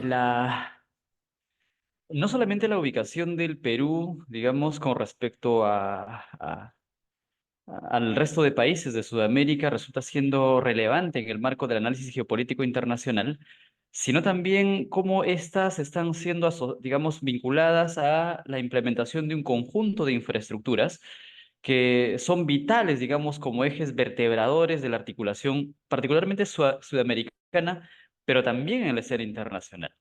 no solamente la ubicación del Perú, digamos, con respecto al resto de países de Sudamérica resulta siendo relevante en el marco del análisis geopolítico internacional, sino también cómo éstas están siendo, digamos, vinculadas a la implementación de un conjunto de infraestructuras que son vitales, digamos, como ejes vertebradores de la articulación, particularmente sudamericana, pero también en la escena internacional.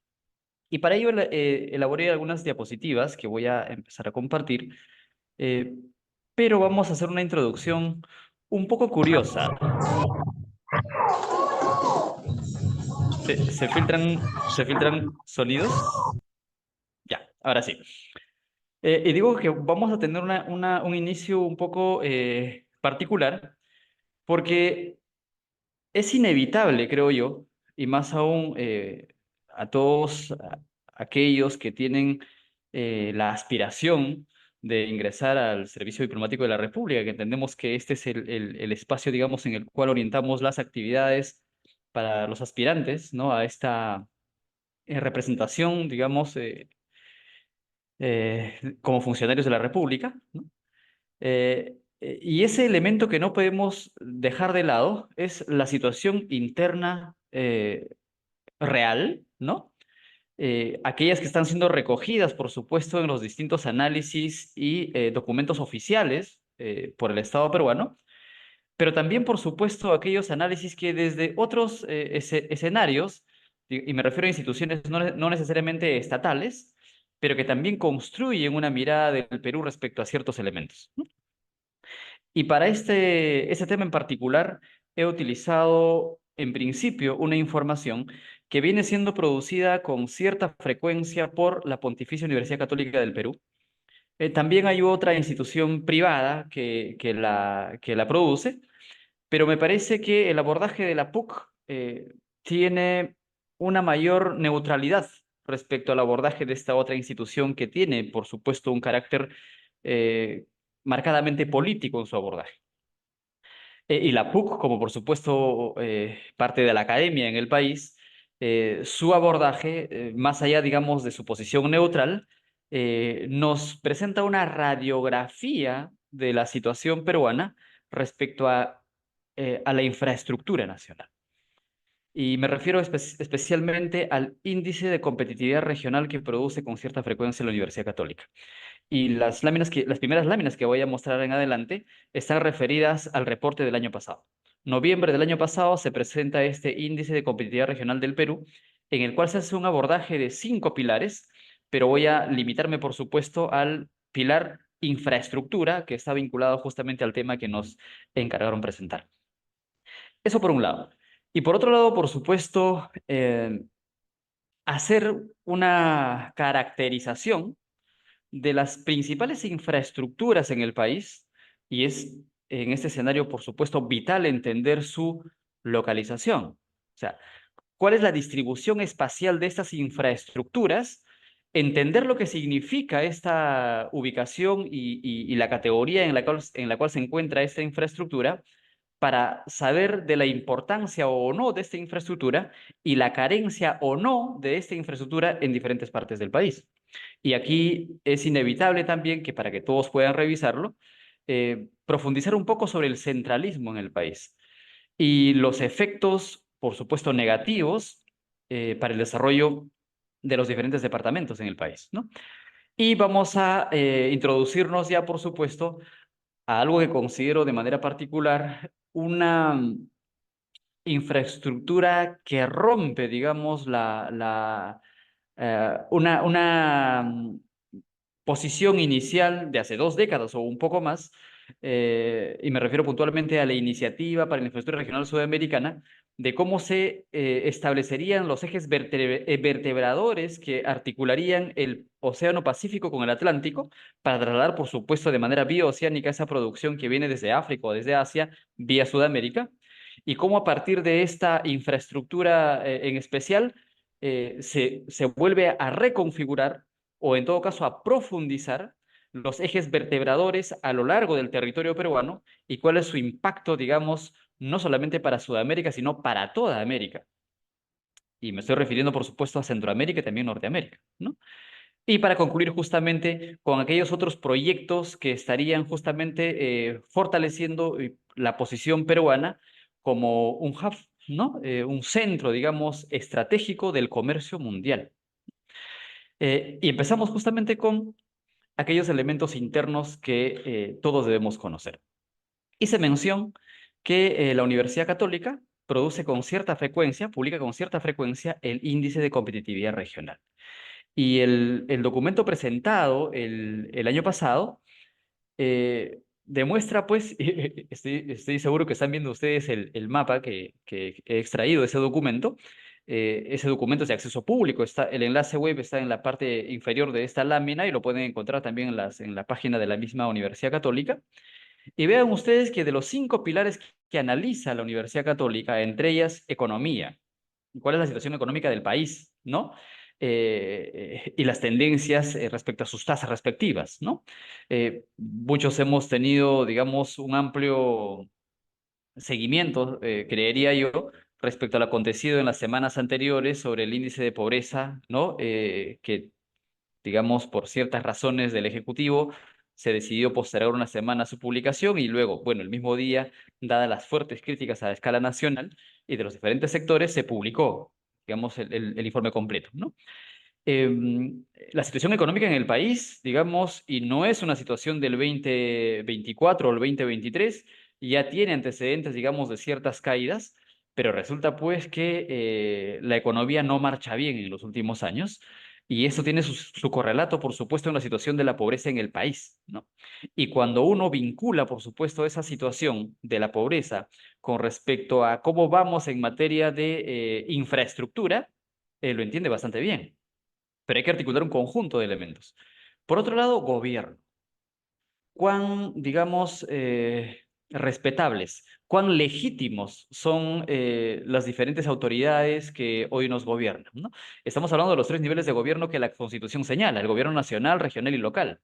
Y para ello elaboré algunas diapositivas que voy a empezar a compartir, eh, pero vamos a hacer una introducción un poco curiosa. ¿Se filtran sonidos? Ya, ahora sí. Y digo que vamos a tener un inicio un poco particular, porque es inevitable, creo yo, y más aún a todos aquellos que tienen la aspiración de ingresar al servicio diplomático de la República, que entendemos que este es el espacio, digamos, en el cual orientamos las actividades para los aspirantes, ¿no? A esta representación, digamos, como funcionarios de la República, ¿no? Y ese elemento que no podemos dejar de lado es la situación interna real, ¿no? Aquellas que están siendo recogidas, por supuesto, en los distintos análisis y documentos oficiales por el Estado peruano, pero también, por supuesto, aquellos análisis que desde otros escenarios, y me refiero a instituciones no necesariamente estatales, pero que también construyen una mirada del Perú respecto a ciertos elementos, ¿no? Y para este tema en particular, he utilizado en principio una información que viene siendo producida con cierta frecuencia por la Pontificia Universidad Católica del Perú. También hay otra institución privada que la produce, pero me parece que el abordaje de la PUC tiene una mayor neutralidad respecto al abordaje de esta otra institución que tiene, por supuesto, un carácter eh, marcadamente político en su abordaje. Y la PUC, como por supuesto parte de la academia en el país, su abordaje, más allá, digamos, de su posición neutral, nos presenta una radiografía de la situación peruana respecto a la infraestructura nacional. Y me refiero especialmente al índice de competitividad regional que produce con cierta frecuencia la Universidad Católica. Y las primeras láminas que voy a mostrar en adelante están referidas al reporte del año pasado. Noviembre del año pasado se presenta este índice de competitividad regional del Perú, en el cual se hace un abordaje de 5 pilares, pero voy a limitarme, por supuesto, al pilar infraestructura, que está vinculado justamente al tema que nos encargaron presentar. Eso por un lado. Y por otro lado, por supuesto, hacer una caracterización de las principales infraestructuras en el país, y es en este escenario, por supuesto, vital entender su localización. O sea, ¿cuál es la distribución espacial de estas infraestructuras? Entender lo que significa esta ubicación y la categoría en la cual se encuentra esta infraestructura para saber de la importancia o no de esta infraestructura y la carencia o no de esta infraestructura en diferentes partes del país. Y aquí es inevitable también que para que todos puedan revisarlo, profundizar un poco sobre el centralismo en el país y los efectos, por supuesto, negativos para el desarrollo de los diferentes departamentos en el país, ¿no? Y vamos a introducirnos ya, por supuesto, a algo que considero de manera particular una infraestructura que rompe, digamos, una posición inicial de hace 2 décadas o un poco más, y me refiero puntualmente a la iniciativa para la infraestructura regional sudamericana, de cómo se establecerían los ejes vertebradores que articularían el Océano Pacífico con el Atlántico para trasladar, por supuesto, de manera bioceánica esa producción que viene desde África o desde Asia vía Sudamérica, y cómo a partir de esta infraestructura en especial se vuelve a reconfigurar o en todo caso a profundizar los ejes vertebradores a lo largo del territorio peruano y cuál es su impacto, digamos, no solamente para Sudamérica, sino para toda América. Y me estoy refiriendo, por supuesto, a Centroamérica y también Norteamérica, ¿no? Y para concluir justamente con aquellos otros proyectos que estarían justamente fortaleciendo la posición peruana como un hub, ¿no? Un centro, digamos, estratégico del comercio mundial. Y empezamos justamente con aquellos elementos internos que todos debemos conocer. Hice mención que la Universidad Católica produce con cierta frecuencia, publica con cierta frecuencia el índice de competitividad regional. Y el documento presentado el año pasado demuestra, pues, estoy seguro que están viendo ustedes el mapa que he extraído de ese documento. Ese documento es de acceso público, el enlace web está en la parte inferior de esta lámina y lo pueden encontrar también en la página de la misma Universidad Católica. Y vean ustedes que de los 5 pilares que analiza la Universidad Católica, entre ellas economía, cuál es la situación económica del país, ¿no? Y las tendencias respecto a sus tasas respectivas, ¿no? Muchos hemos tenido, digamos, un amplio seguimiento, creería yo, respecto al acontecido en las semanas anteriores sobre el índice de pobreza, ¿no? Que digamos, por ciertas razones del Ejecutivo, se decidió postergar una semana su publicación y luego, bueno, el mismo día, dadas las fuertes críticas a escala nacional y de los diferentes sectores, se publicó, digamos, el informe completo, ¿no? La situación económica en el país, digamos, y no es una situación del 2024 o el 2023, ya tiene antecedentes, digamos, de ciertas caídas, pero resulta pues que la economía no marcha bien en los últimos años y eso tiene su correlato, por supuesto, en la situación de la pobreza en el país, ¿no? Y cuando uno vincula, por supuesto, esa situación de la pobreza con respecto a cómo vamos en materia de infraestructura, lo entiende bastante bien, pero hay que articular un conjunto de elementos. Por otro lado, gobierno. Cuán, digamos, respetables, cuán legítimos son las diferentes autoridades que hoy nos gobiernan, ¿no? Estamos hablando de los 3 niveles de gobierno que la Constitución señala: el gobierno nacional, regional y local.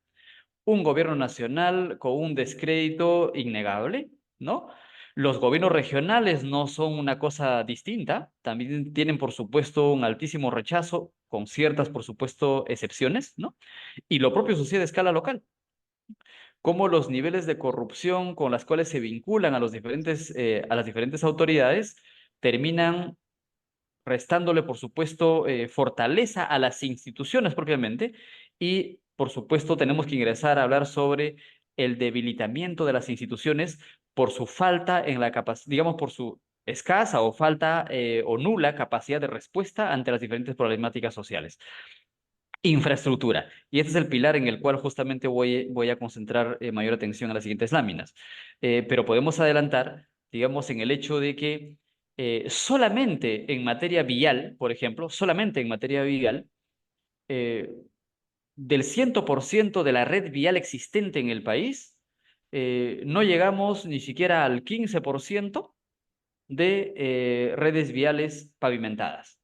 Un gobierno nacional con un descrédito innegable, ¿no? Los gobiernos regionales no son una cosa distinta, también tienen, por supuesto, un altísimo rechazo, con ciertas, por supuesto, excepciones, ¿no? Y lo propio sucede a escala local. Cómo los niveles de corrupción con las cuales se vinculan a las diferentes autoridades terminan restándole, por supuesto, fortaleza a las instituciones propiamente y, por supuesto, tenemos que ingresar a hablar sobre el debilitamiento de las instituciones por su falta en la capacidad, digamos, por su escasa o falta o nula capacidad de respuesta ante las diferentes problemáticas sociales. Infraestructura. Y este es el pilar en el cual justamente voy a concentrar mayor atención a las siguientes láminas. Pero podemos adelantar, digamos, en el hecho de que solamente en materia vial, por ejemplo, solamente en materia vial, eh, del 100% de la red vial existente en el país, no llegamos ni siquiera al 15% de redes viales pavimentadas.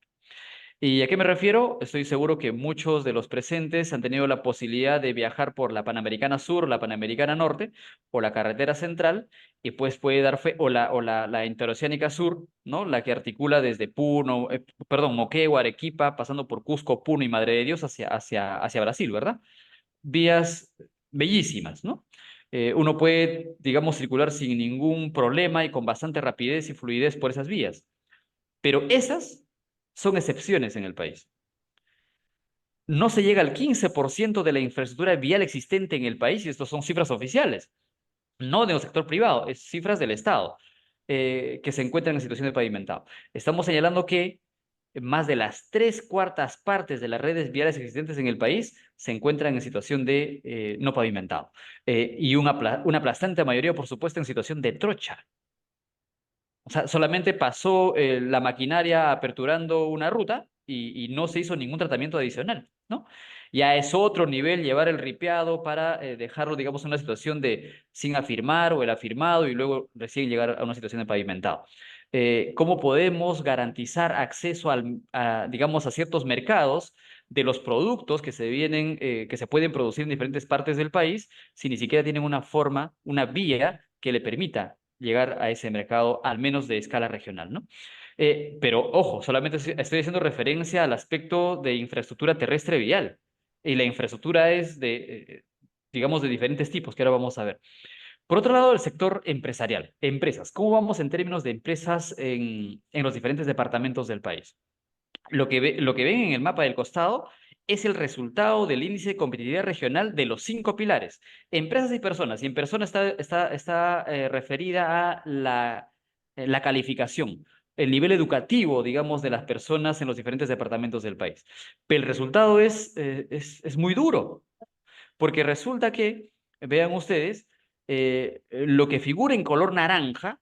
¿Y a qué me refiero? Estoy seguro que muchos de los presentes han tenido la posibilidad de viajar por la Panamericana Sur, la Panamericana Norte o la carretera central y pues puede dar fe, la Interoceánica Sur, ¿no? La que articula desde Puno, perdón, Moquegua, Arequipa, pasando por Cusco, Puno y Madre de Dios hacia Brasil, ¿verdad? Vías bellísimas, ¿no? Uno puede, digamos, circular sin ningún problema y con bastante rapidez y fluidez por esas vías, pero esas son excepciones en el país. No se llega al 15% de la infraestructura vial existente en el país, y estas son cifras oficiales, no del sector privado, es cifras del Estado, que se encuentran en situación de pavimentado. Estamos señalando que más de las 3/4 partes de las redes viales existentes en el país se encuentran en situación de no pavimentado, y una aplastante mayoría, por supuesto, en situación de trocha. O sea, solamente pasó la maquinaria aperturando una ruta y no se hizo ningún tratamiento adicional, ¿no? Ya es otro nivel llevar el ripeado para dejarlo, digamos, en una situación de sin afirmar o el afirmado y luego recién llegar a una situación de pavimentado. ¿Cómo podemos garantizar acceso digamos, a ciertos mercados de los productos que que se pueden producir en diferentes partes del país si ni siquiera tienen una forma, una vía que le permita llegar a ese mercado, al menos de escala regional, ¿no? Pero ojo, solamente estoy haciendo referencia al aspecto de infraestructura terrestre vial. Y la infraestructura es digamos, de diferentes tipos, que ahora vamos a ver. Por otro lado, el sector empresarial, empresas. ¿Cómo vamos en términos de empresas en los diferentes departamentos del país? Lo que ven en el mapa del costado es el resultado del índice de competitividad regional de los 5 pilares. Empresas y personas. Y en personas está referida a la calificación, el nivel educativo, digamos, de las personas en los diferentes departamentos del país. Pero el resultado es muy duro, porque resulta que, vean ustedes, lo que figura en color naranja,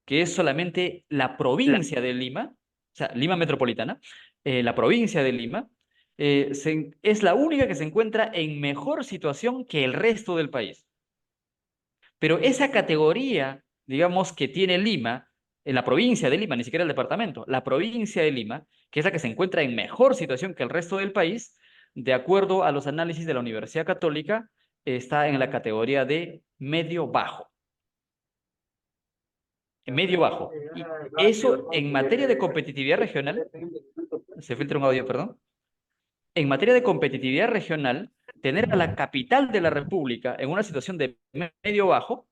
que es solamente la provincia de Lima, o sea, Lima metropolitana, la provincia de Lima, es la única que se encuentra en mejor situación que el resto del país. Pero esa categoría, digamos, que tiene Lima, en la provincia de Lima, ni siquiera el departamento, la provincia de Lima, que es la que se encuentra en mejor situación que el resto del país, de acuerdo a los análisis de la Universidad Católica, está en la categoría de medio bajo. Medio bajo. Y eso en materia de competitividad regional, se filtra un audio, perdón. En materia de competitividad regional, tener a la capital de la República en una situación de medio bajo,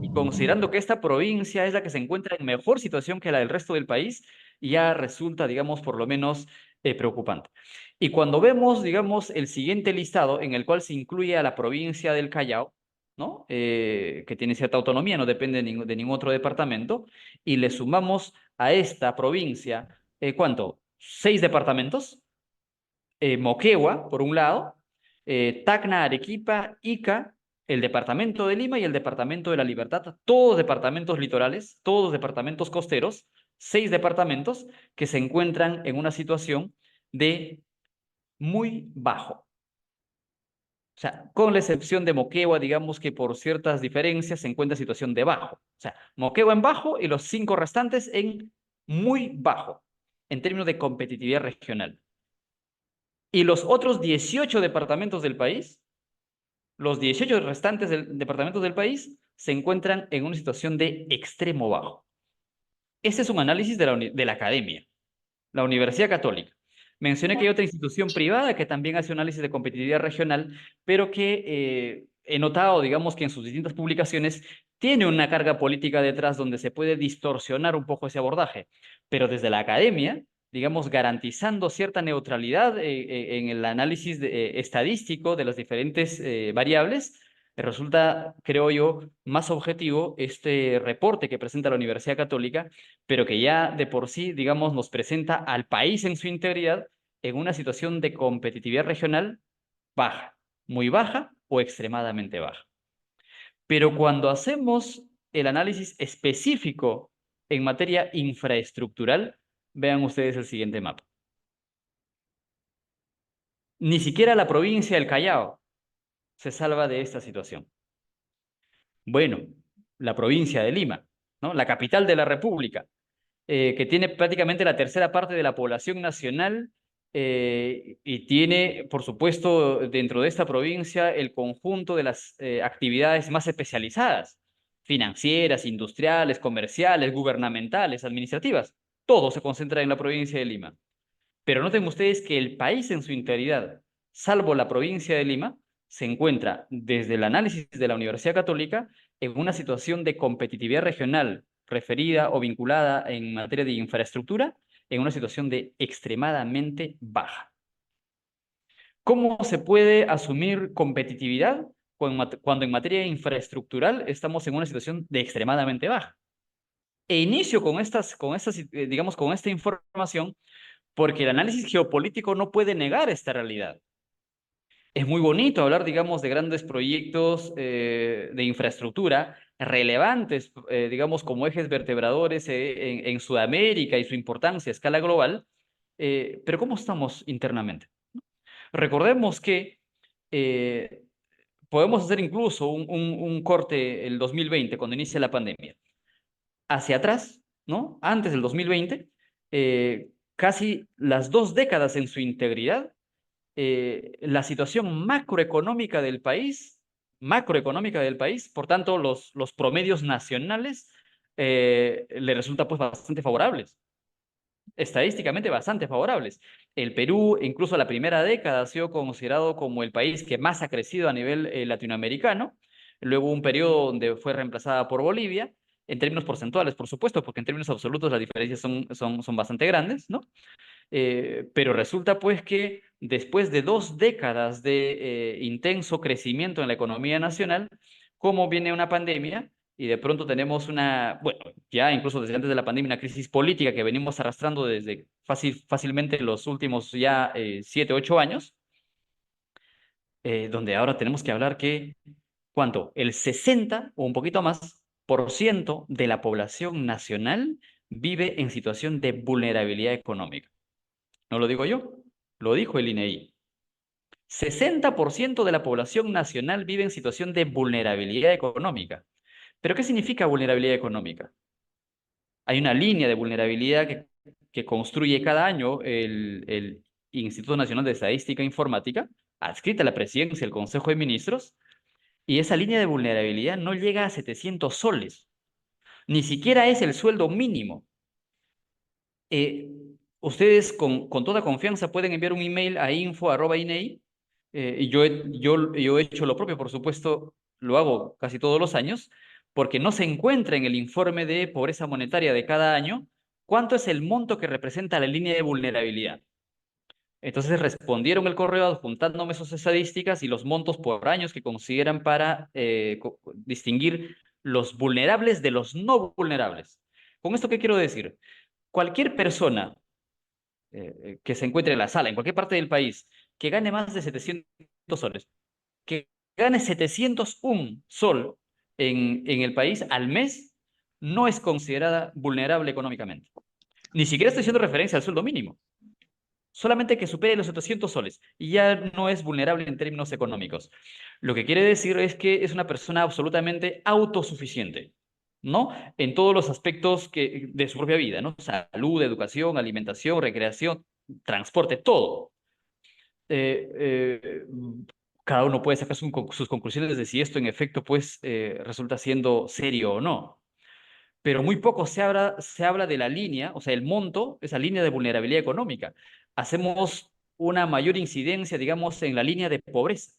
y considerando que esta provincia es la que se encuentra en mejor situación que la del resto del país, ya resulta, digamos, por lo menos preocupante. Y cuando vemos, digamos, el siguiente listado en el cual se incluye a la provincia del Callao, ¿no? Que tiene cierta autonomía, no depende de ningún otro departamento, y le sumamos a esta provincia, ¿cuánto? 6 departamentos. Moquegua, por un lado, Tacna, Arequipa, Ica, el departamento de Lima y el departamento de La Libertad, todos departamentos litorales, todos departamentos costeros, 6 departamentos que se encuentran en una situación de muy bajo. O sea, con la excepción de Moquegua, digamos que por ciertas diferencias se encuentra en situación de bajo. O sea, Moquegua en bajo y los 5 restantes en muy bajo, en términos de competitividad regional. Y los otros 18 departamentos del país, los 18 restantes departamentos del país, se encuentran en una situación de extremo bajo. Este es un análisis de la academia, la Universidad Católica. Mencioné que hay otra institución privada que también hace un análisis de competitividad regional, pero que he notado, digamos, que en sus distintas publicaciones tiene una carga política detrás donde se puede distorsionar un poco ese abordaje. Pero desde la academia, digamos, garantizando cierta neutralidad en el análisis estadístico de las diferentes variables, resulta, creo yo, más objetivo este reporte que presenta la Universidad Católica, pero que ya de por sí, digamos, nos presenta al país en su integridad en una situación de competitividad regional baja, muy baja o extremadamente baja. Pero cuando hacemos el análisis específico en materia infraestructural, vean ustedes el siguiente mapa. Ni siquiera la provincia del Callao se salva de esta situación. Bueno, la provincia de Lima, ¿no? La capital de la República, que tiene prácticamente la tercera parte de la población nacional y tiene, por supuesto, dentro de esta provincia el conjunto de las actividades más especializadas, financieras, industriales, comerciales, gubernamentales, administrativas. Todo se concentra en la provincia de Lima. Pero noten ustedes que el país en su integridad, salvo la provincia de Lima, se encuentra desde el análisis de la Universidad Católica en una situación de competitividad regional referida o vinculada en materia de infraestructura, en una situación de extremadamente baja. ¿Cómo se puede asumir competitividad cuando en materia infraestructural estamos en una situación de extremadamente baja? E inicio digamos, con esta información porque el análisis geopolítico no puede negar esta realidad. Es muy bonito hablar, digamos, de grandes proyectos de infraestructura relevantes, digamos, como ejes vertebradores en Sudamérica y su importancia a escala global, pero ¿cómo estamos internamente? Recordemos que eh, podemos hacer incluso un corte el 2020, cuando inicia la pandemia, hacia atrás, ¿no? Antes del 2020, casi las 2 décadas en su integridad, la situación macroeconómica del país macroeconómica del país, por tanto, los promedios nacionales le resultan pues bastante favorables, estadísticamente bastante favorables. El Perú, incluso la primera década, ha sido considerado como el país que más ha crecido a nivel latinoamericano. Luego un periodo donde fue reemplazada por Bolivia, en términos porcentuales, por supuesto, porque en términos absolutos las diferencias son bastante grandes, ¿no? Pero resulta pues que después de 2 décadas de intenso crecimiento en la economía nacional, como viene una pandemia y de pronto tenemos bueno, ya incluso desde antes de la pandemia, una crisis política que venimos arrastrando desde fácilmente los últimos ya 7, 8 años, donde ahora tenemos que hablar que, ¿cuánto? El 60 o un poquito más por ciento de la población nacional vive en situación de vulnerabilidad económica. No lo digo yo, lo dijo el INEI. 60% de la población nacional vive en situación de vulnerabilidad económica. ¿Pero qué significa vulnerabilidad económica? Hay una línea de vulnerabilidad que construye cada año el Instituto Nacional de Estadística e Informática, adscrita a la presidencia del Consejo de Ministros, y esa línea de vulnerabilidad no llega a 700 soles, ni siquiera es el sueldo mínimo. eh, Ustedes con toda confianza pueden enviar un email a info@inei. Y yo he hecho lo propio, por supuesto, lo hago casi todos los años, porque no se encuentra en el informe de pobreza monetaria de cada año cuánto es el monto que representa la línea de vulnerabilidad. Entonces respondieron el correo adjuntándome sus estadísticas y los montos por años que consideran para distinguir los vulnerables de los no vulnerables. ¿Con esto qué quiero decir? Cualquier persona que se encuentre en la sala, en cualquier parte del país, que gane más de 700 soles, que gane 701 sol en el país al mes, no es considerada vulnerable económicamente. Ni siquiera estoy haciendo referencia al sueldo mínimo. Solamente que supere los 700 soles y ya no es vulnerable en términos económicos. Lo que quiere decir es que es una persona absolutamente autosuficiente, ¿no? En todos los aspectos de su propia vida, ¿no? Salud, educación, alimentación, recreación, transporte, todo. Eh, eh, Cada uno puede sacar sus conclusiones de si esto en efecto pues resulta siendo serio o no. Pero muy poco se habla de la línea, o sea, el monto, esa línea de vulnerabilidad económica. Hacemos una mayor incidencia, digamos, en la línea de pobreza.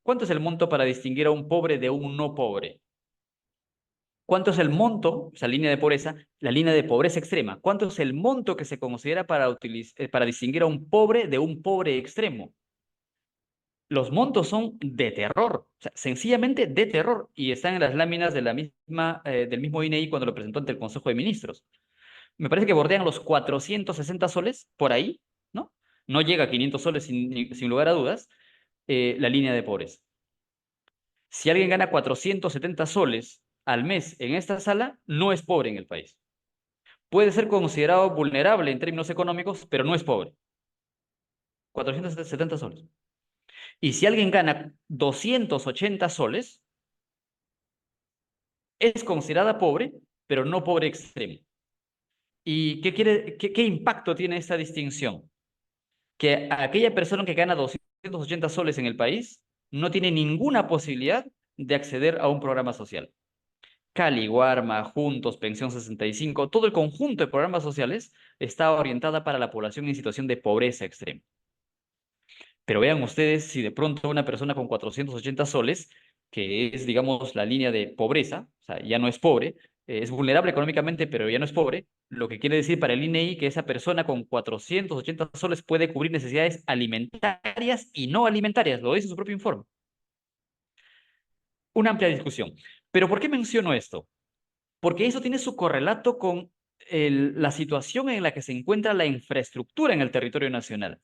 ¿Cuánto es el monto para distinguir a un pobre de un no pobre? ¿Cuánto es el monto, esa línea de pobreza, la línea de pobreza extrema? ¿Cuánto es el monto que se considera para distinguir a un pobre de un pobre extremo? Los montos son de terror, o sea, sencillamente de terror, y están en las láminas del mismo INEI cuando lo presentó ante el Consejo de Ministros. Me parece que bordean los 460 soles, por ahí, ¿no? No llega a 500 soles sin lugar a dudas, la línea de pobreza. Si alguien gana 470 soles al mes en esta sala, no es pobre en el país. Puede ser considerado vulnerable en términos económicos, pero no es pobre. 470 soles. Y si alguien gana 280 soles, es considerada pobre, pero no pobre extremo. ¿Y qué impacto tiene esta distinción? Que aquella persona que gana 280 soles en el país no tiene ninguna posibilidad de acceder a un programa social. Cali, Guarma, Juntos, Pensión 65, todo el conjunto de programas sociales está orientada para la población en situación de pobreza extrema. Pero vean ustedes si de pronto una persona con 480 soles, que es, digamos, la línea de pobreza, o sea, ya no es pobre, es vulnerable económicamente, pero ya no es pobre, lo que quiere decir para el INEI que esa persona con 480 soles puede cubrir necesidades alimentarias y no alimentarias, lo dice su propio informe. Una amplia discusión. Pero ¿por qué menciono esto? Porque eso tiene su correlato con la situación en la que se encuentra la infraestructura en el territorio nacional.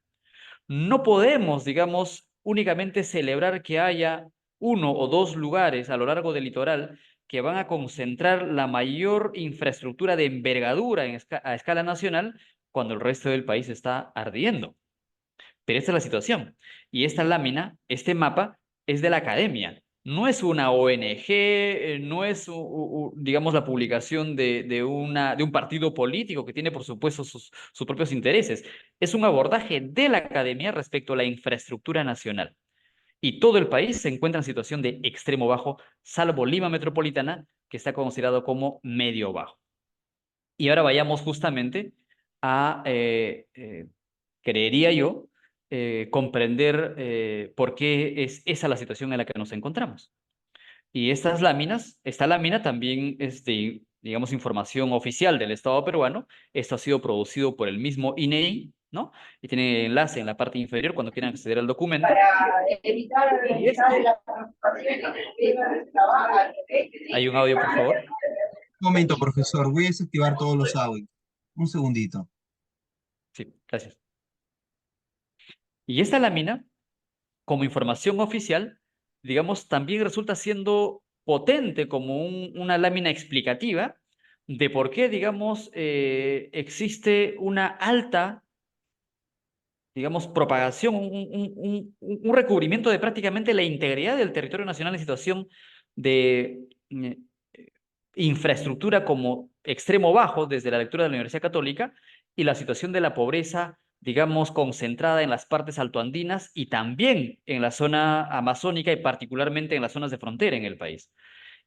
No podemos, digamos, únicamente celebrar que haya 1 o 2 lugares a lo largo del litoral que van a concentrar la mayor infraestructura de envergadura a escala nacional cuando el resto del país está ardiendo. Pero esta es la situación. Y esta lámina, este mapa, es de la academia. No es una ONG, no es, digamos, la publicación de un partido político que tiene, por supuesto, sus propios intereses. Es un abordaje de la academia respecto a la infraestructura nacional. Y todo el país se encuentra en situación de extremo bajo, salvo Lima metropolitana, que está considerado como medio bajo. Y ahora vayamos justamente a, creería yo, comprender por qué es esa la situación en la que nos encontramos. Y estas láminas, esta lámina también es de, digamos, información oficial del Estado peruano. Esto ha sido producido por el mismo INEI, ¿no? Y tiene enlace en la parte inferior cuando quieran acceder al documento. Y esto, hay un audio, por favor. Un momento, profesor, voy a desactivar todos los audios. Un segundito. Sí, gracias. Y esta lámina, como información oficial, digamos, también resulta siendo potente como una lámina explicativa de por qué, digamos, existe una alta, digamos, propagación, un recubrimiento de prácticamente la integridad del territorio nacional en situación de infraestructura como extremo bajo desde la lectura de la Universidad Católica y la situación de la pobreza, digamos, concentrada en las partes altoandinas y también en la zona amazónica y particularmente en las zonas de frontera en el país.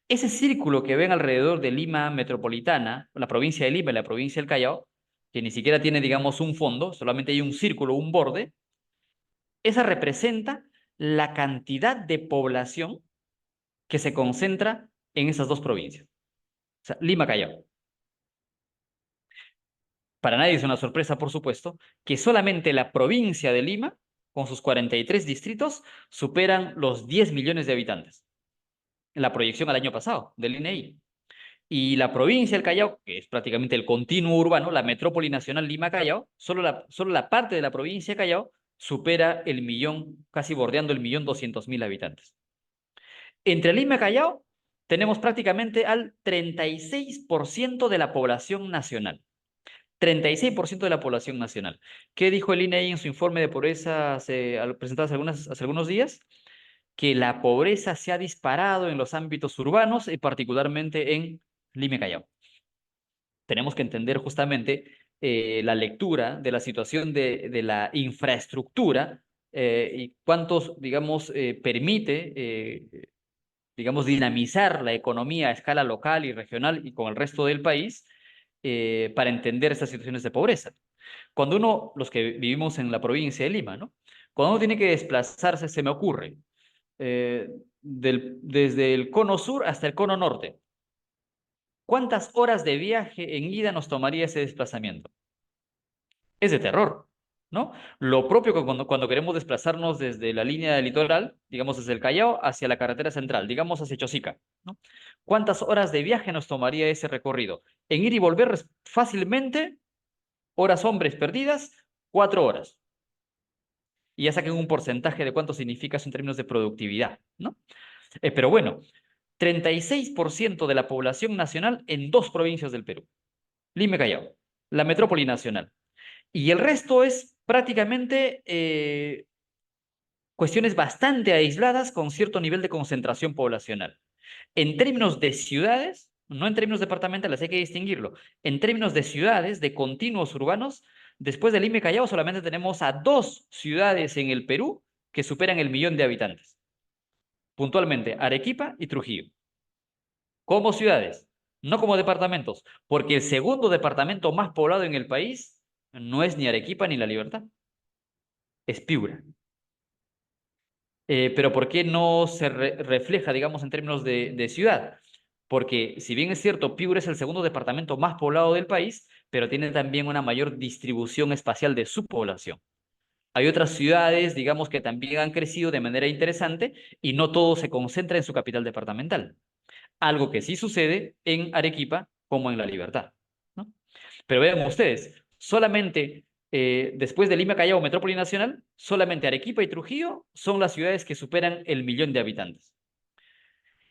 Ese círculo que ven alrededor de Lima metropolitana, la provincia de Lima y la provincia del Callao, que ni siquiera tiene, digamos, un fondo, solamente hay un círculo, un borde, esa representa la cantidad de población que se concentra en esas dos provincias. O sea, Lima, Callao. Para nadie es una sorpresa, por supuesto, que solamente la provincia de Lima, con sus 43 distritos, superan los 10 millones de habitantes. En la proyección al año pasado del INEI. Y la provincia del Callao, que es prácticamente el continuo urbano, la metrópoli nacional Lima-Callao, solo la parte de la provincia de Callao supera el millón, casi bordeando el 1.200.000 habitantes. Entre Lima y Callao tenemos prácticamente al 36% de la población nacional. 36% de la población nacional. ¿Qué dijo el INEI en su informe de pobreza presentado hace algunos días? Que la pobreza se ha disparado en los ámbitos urbanos y particularmente en Lima y Callao. Tenemos que entender justamente la lectura de la situación de la infraestructura y cuántos, digamos, permite, digamos, dinamizar la economía a escala local y regional y con el resto del país para entender estas situaciones de pobreza. Cuando uno, los que vivimos en la provincia de Lima, ¿no? Cuando uno tiene que desplazarse, se me ocurre, desde el cono sur hasta el cono norte, ¿cuántas horas de viaje en ida nos tomaría ese desplazamiento? Es de terror, ¿no? Lo propio que cuando queremos desplazarnos desde la línea del litoral, digamos desde el Callao hacia la carretera central, digamos hacia Chosica, ¿no? ¿Cuántas horas de viaje nos tomaría ese recorrido? En ir y volver fácilmente, horas hombres perdidas, 4 horas. Y ya saquen un porcentaje de cuánto significa eso en términos de productividad, ¿no? Pero bueno, 36% de la población nacional en dos provincias del Perú, Lima y Callao, la metrópoli nacional. Y el resto es prácticamente cuestiones bastante aisladas con cierto nivel de concentración poblacional. En términos de ciudades, no en términos departamentales, hay que distinguirlo. En términos de ciudades, de continuos urbanos, después de Lima y Callao solamente tenemos a dos ciudades en el Perú que superan el millón de habitantes. Puntualmente, Arequipa y Trujillo. Como ciudades, no como departamentos, porque el segundo departamento más poblado en el país no es ni Arequipa ni La Libertad, es Piura. Pero ¿por qué no se refleja, digamos, en términos de ciudad? Porque si bien es cierto, Piura es el segundo departamento más poblado del país, pero tiene también una mayor distribución espacial de su población. Hay otras ciudades, digamos, que también han crecido de manera interesante y no todo se concentra en su capital departamental. Algo que sí sucede en Arequipa como en La Libertad, ¿no? Pero vean ustedes, solamente después de Lima, Callao, Metrópoli Nacional, solamente Arequipa y Trujillo son las ciudades que superan el millón de habitantes.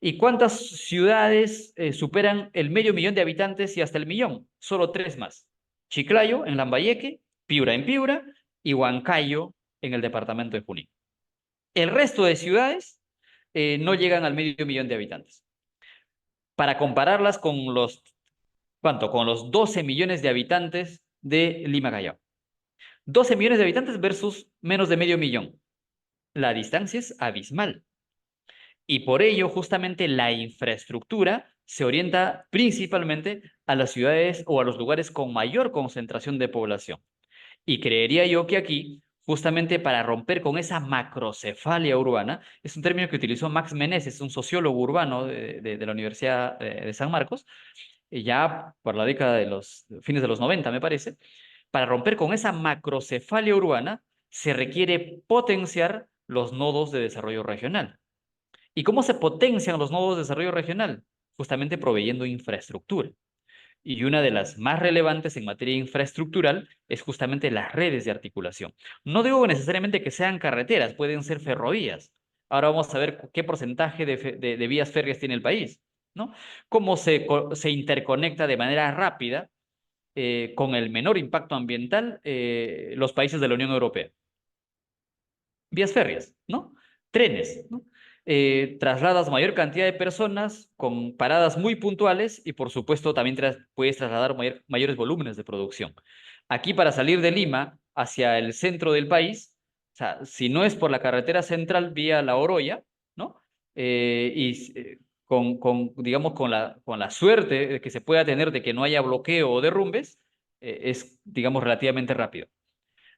¿Y cuántas ciudades superan el medio millón de habitantes y hasta el millón? Solo tres más. Chiclayo en Lambayeque, Piura en Piura y Huancayo en el departamento de Junín. El resto de ciudades no llegan al medio millón de habitantes. Para compararlas con los, ¿cuánto? Con los 12 millones de habitantes de Lima, Callao. 12 millones de habitantes versus menos de medio millón. la distancia es abismal. Y por ello, justamente la infraestructura se orienta principalmente a las ciudades o a los lugares con mayor concentración de población. Y creería yo que aquí, justamente para romper con esa macrocefalia urbana, es un término que utilizó Max Meneses, un sociólogo urbano de la Universidad de San Marcos, ya por la década de los fines de los 90, me parece. Para romper con esa macrocefalia urbana, se requiere potenciar los nodos de desarrollo regional. ¿Y cómo se potencian los nodos de desarrollo regional? Justamente proveyendo infraestructura. Y una de las más relevantes en materia infraestructural es justamente las redes de articulación. No digo necesariamente que sean carreteras, pueden ser ferrovías. Ahora vamos a ver qué porcentaje de vías férreas tiene el país, ¿no? Cómo se interconecta de manera rápida, con el menor impacto ambiental, los países de la Unión Europea. Vías férreas, ¿no? Trenes, ¿no? Trasladas mayor cantidad de personas con paradas muy puntuales y por supuesto también puedes trasladar mayores volúmenes de producción. Aquí para salir de Lima hacia el centro del país, o sea, si no es por la carretera central vía La Oroya, ¿no? Digamos, con la suerte que se pueda tener de que no haya bloqueo o derrumbes, es, digamos, relativamente rápido.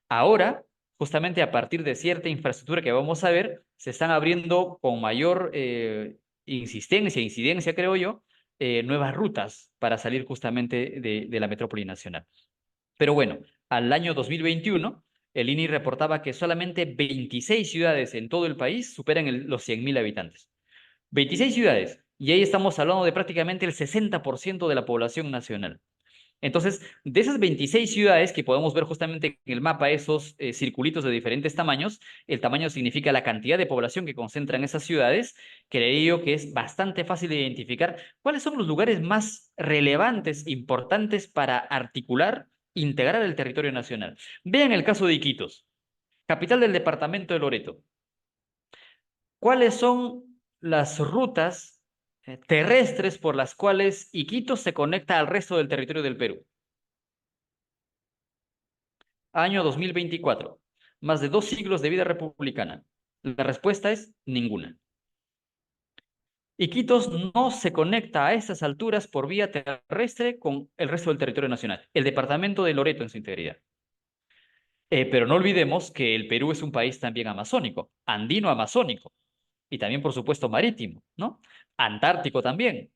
Ahora, justamente a partir de cierta infraestructura que vamos a ver, se están abriendo con mayor insistencia, incidencia, creo yo, nuevas rutas para salir justamente de la metrópoli nacional. Pero bueno, al año 2021, el INI reportaba que solamente 26 ciudades en todo el país superan los 100.000 habitantes. 26 ciudades, y ahí estamos hablando de prácticamente el 60% de la población nacional. Entonces, de esas 26 ciudades que podemos ver justamente en el mapa, esos circulitos de diferentes tamaños, el tamaño significa la cantidad de población que concentran esas ciudades, creo yo que es bastante fácil de identificar cuáles son los lugares más relevantes, importantes para articular, integrar el territorio nacional. Vean el caso de Iquitos, capital del departamento de Loreto. ¿Cuáles son las rutas terrestres por las cuales Iquitos se conecta al resto del territorio del Perú? Año 2024. Más de 2 siglos de vida republicana. La respuesta es ninguna. Iquitos no se conecta a estas alturas por vía terrestre con el resto del territorio nacional, el departamento de Loreto en su integridad. Pero no olvidemos que el Perú es un país también amazónico, andino-amazónico, y también, por supuesto, marítimo, ¿no? Antártico también.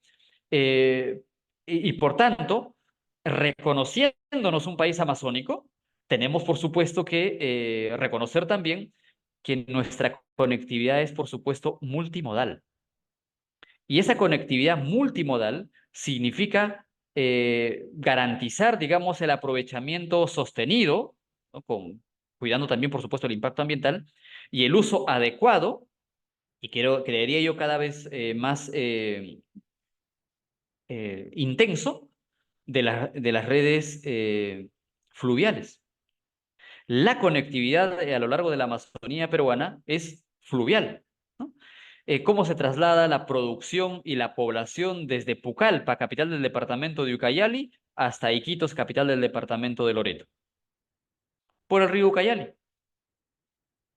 Eh, y por tanto, reconociéndonos un país amazónico, tenemos por supuesto que reconocer también que nuestra conectividad es por supuesto multimodal. Y esa conectividad multimodal significa garantizar, digamos, el aprovechamiento sostenido, ¿no? Cuidando también, por supuesto, el impacto ambiental y el uso adecuado, y creería yo cada vez más intenso de las redes fluviales. La conectividad a lo largo de la Amazonía peruana es fluvial, ¿no? ¿Cómo se traslada la producción y la población desde Pucallpa, capital del departamento de Ucayali, hasta Iquitos, capital del departamento de Loreto? Por el río Ucayali.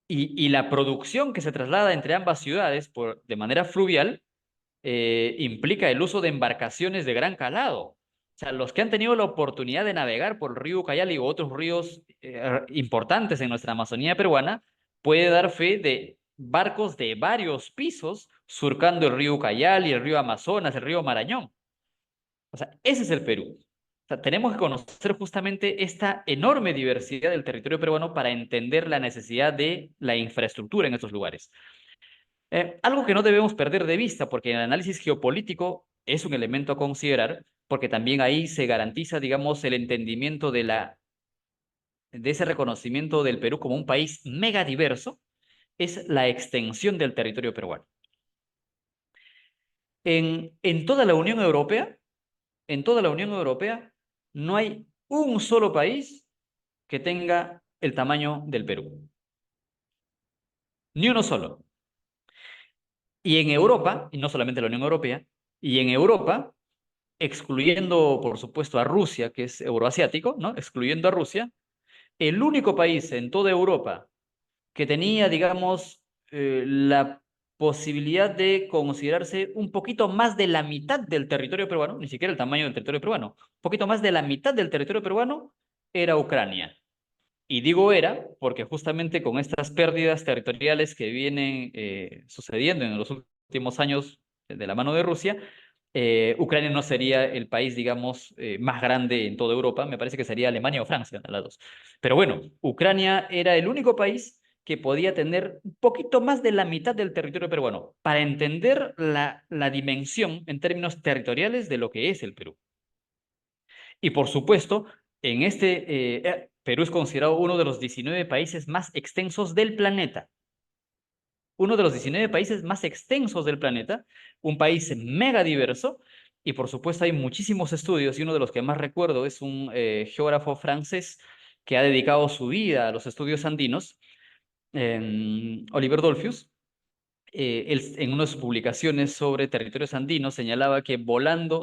Y la producción que se traslada entre ambas ciudades de manera fluvial implica el uso de embarcaciones de gran calado. O sea, los que han tenido la oportunidad de navegar por el río Ucayali u otros ríos importantes en nuestra Amazonía peruana, puede dar fe de barcos de varios pisos surcando el río Ucayali, el río Amazonas, el río Marañón. O sea, ese es el Perú. O sea, tenemos que conocer justamente esta enorme diversidad del territorio peruano para entender la necesidad de la infraestructura en estos lugares. Algo que no debemos perder de vista, porque el análisis geopolítico es un elemento a considerar, porque también ahí se garantiza, digamos, el entendimiento de ese reconocimiento del Perú como un país mega diverso, es la extensión del territorio peruano. En toda la Unión Europea, en toda la Unión Europea, no hay un solo país que tenga el tamaño del Perú. Ni uno solo. Y en Europa, y no solamente la Unión Europea, y en Europa, excluyendo, por supuesto, a Rusia, que es euroasiático, ¿no? Excluyendo a Rusia, el único país en toda Europa que tenía, digamos, la posibilidad de considerarse un poquito más de la mitad del territorio peruano, ni siquiera el tamaño del territorio peruano, un poquito más de la mitad del territorio peruano era Ucrania. Y digo era porque justamente con estas pérdidas territoriales que vienen sucediendo en los últimos años de la mano de Rusia, Ucrania no sería el país, digamos, más grande en toda Europa. Me parece que sería Alemania o Francia, las dos. Pero bueno, Ucrania era el único país que podía tener un poquito más de la mitad del territorio peruano, para entender la dimensión en términos territoriales de lo que es el Perú. Y por supuesto, Perú es considerado uno de los 19 países más extensos del planeta. Uno de los 19 países más extensos del planeta, un país mega diverso, y por supuesto hay muchísimos estudios, y uno de los que más recuerdo es un geógrafo francés que ha dedicado su vida a los estudios andinos, Oliver Dolphius. Él, en una de sus publicaciones sobre territorios andinos, señalaba que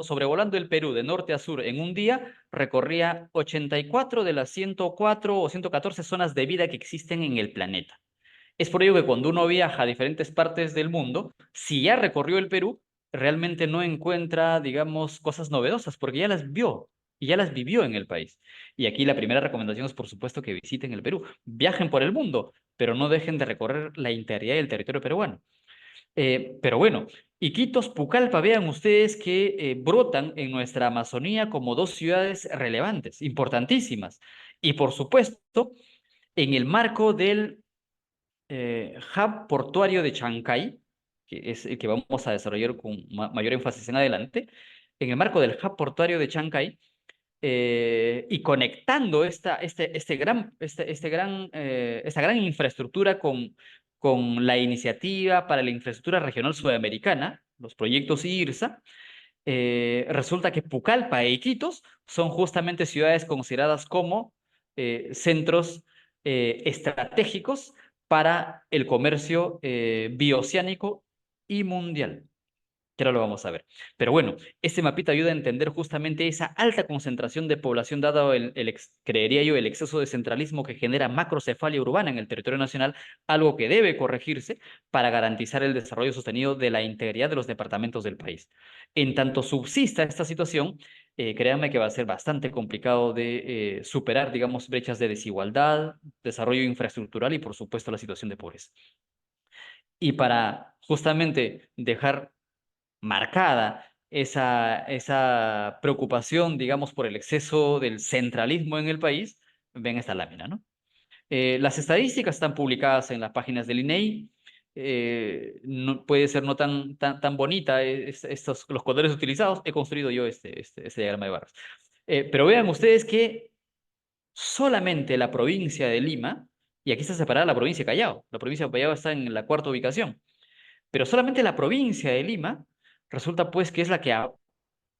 sobrevolando el Perú de norte a sur en un día, recorría 84 de las 104 o 114 zonas de vida que existen en el planeta. Es por ello que cuando uno viaja a diferentes partes del mundo, si ya recorrió el Perú, realmente no encuentra, digamos, cosas novedosas, porque ya las vio y ya las vivió en el país. Y aquí la primera recomendación es, por supuesto, que visiten el Perú. Viajen por el mundo, pero no dejen de recorrer la integridad del territorio peruano. Pero bueno, Iquitos, Pucallpa, vean ustedes que brotan en nuestra Amazonía como dos ciudades relevantes, importantísimas. Y por supuesto, en el marco del hub portuario de Chancay, que es el que vamos a desarrollar con mayor énfasis en adelante, en el marco del hub portuario de Chancay, y conectando esta gran infraestructura con la iniciativa para la infraestructura regional sudamericana, los proyectos IRSA, resulta que Pucallpa e Iquitos son justamente ciudades consideradas como centros estratégicos para el comercio bioceánico y mundial, que ahora lo vamos a ver. Pero bueno, este mapita ayuda a entender justamente esa alta concentración de población, dado creería yo, el exceso de centralismo que genera macrocefalia urbana en el territorio nacional, algo que debe corregirse para garantizar el desarrollo sostenido de la integridad de los departamentos del país. En tanto subsista esta situación, créanme que va a ser bastante complicado de superar, digamos, brechas de desigualdad, desarrollo infraestructural y, por supuesto, la situación de pobreza. Y para justamente dejar marcada esa preocupación, digamos, por el exceso del centralismo en el país, ven esta lámina, ¿no? Las estadísticas están publicadas en las páginas del INEI. No, puede ser no tan bonita los colores utilizados. He construido yo este diagrama de barras. Pero vean ustedes que solamente la provincia de Lima, y aquí está separada la provincia de Callao. La provincia de Callao está en la cuarta ubicación. Pero solamente la provincia de Lima resulta pues que es la que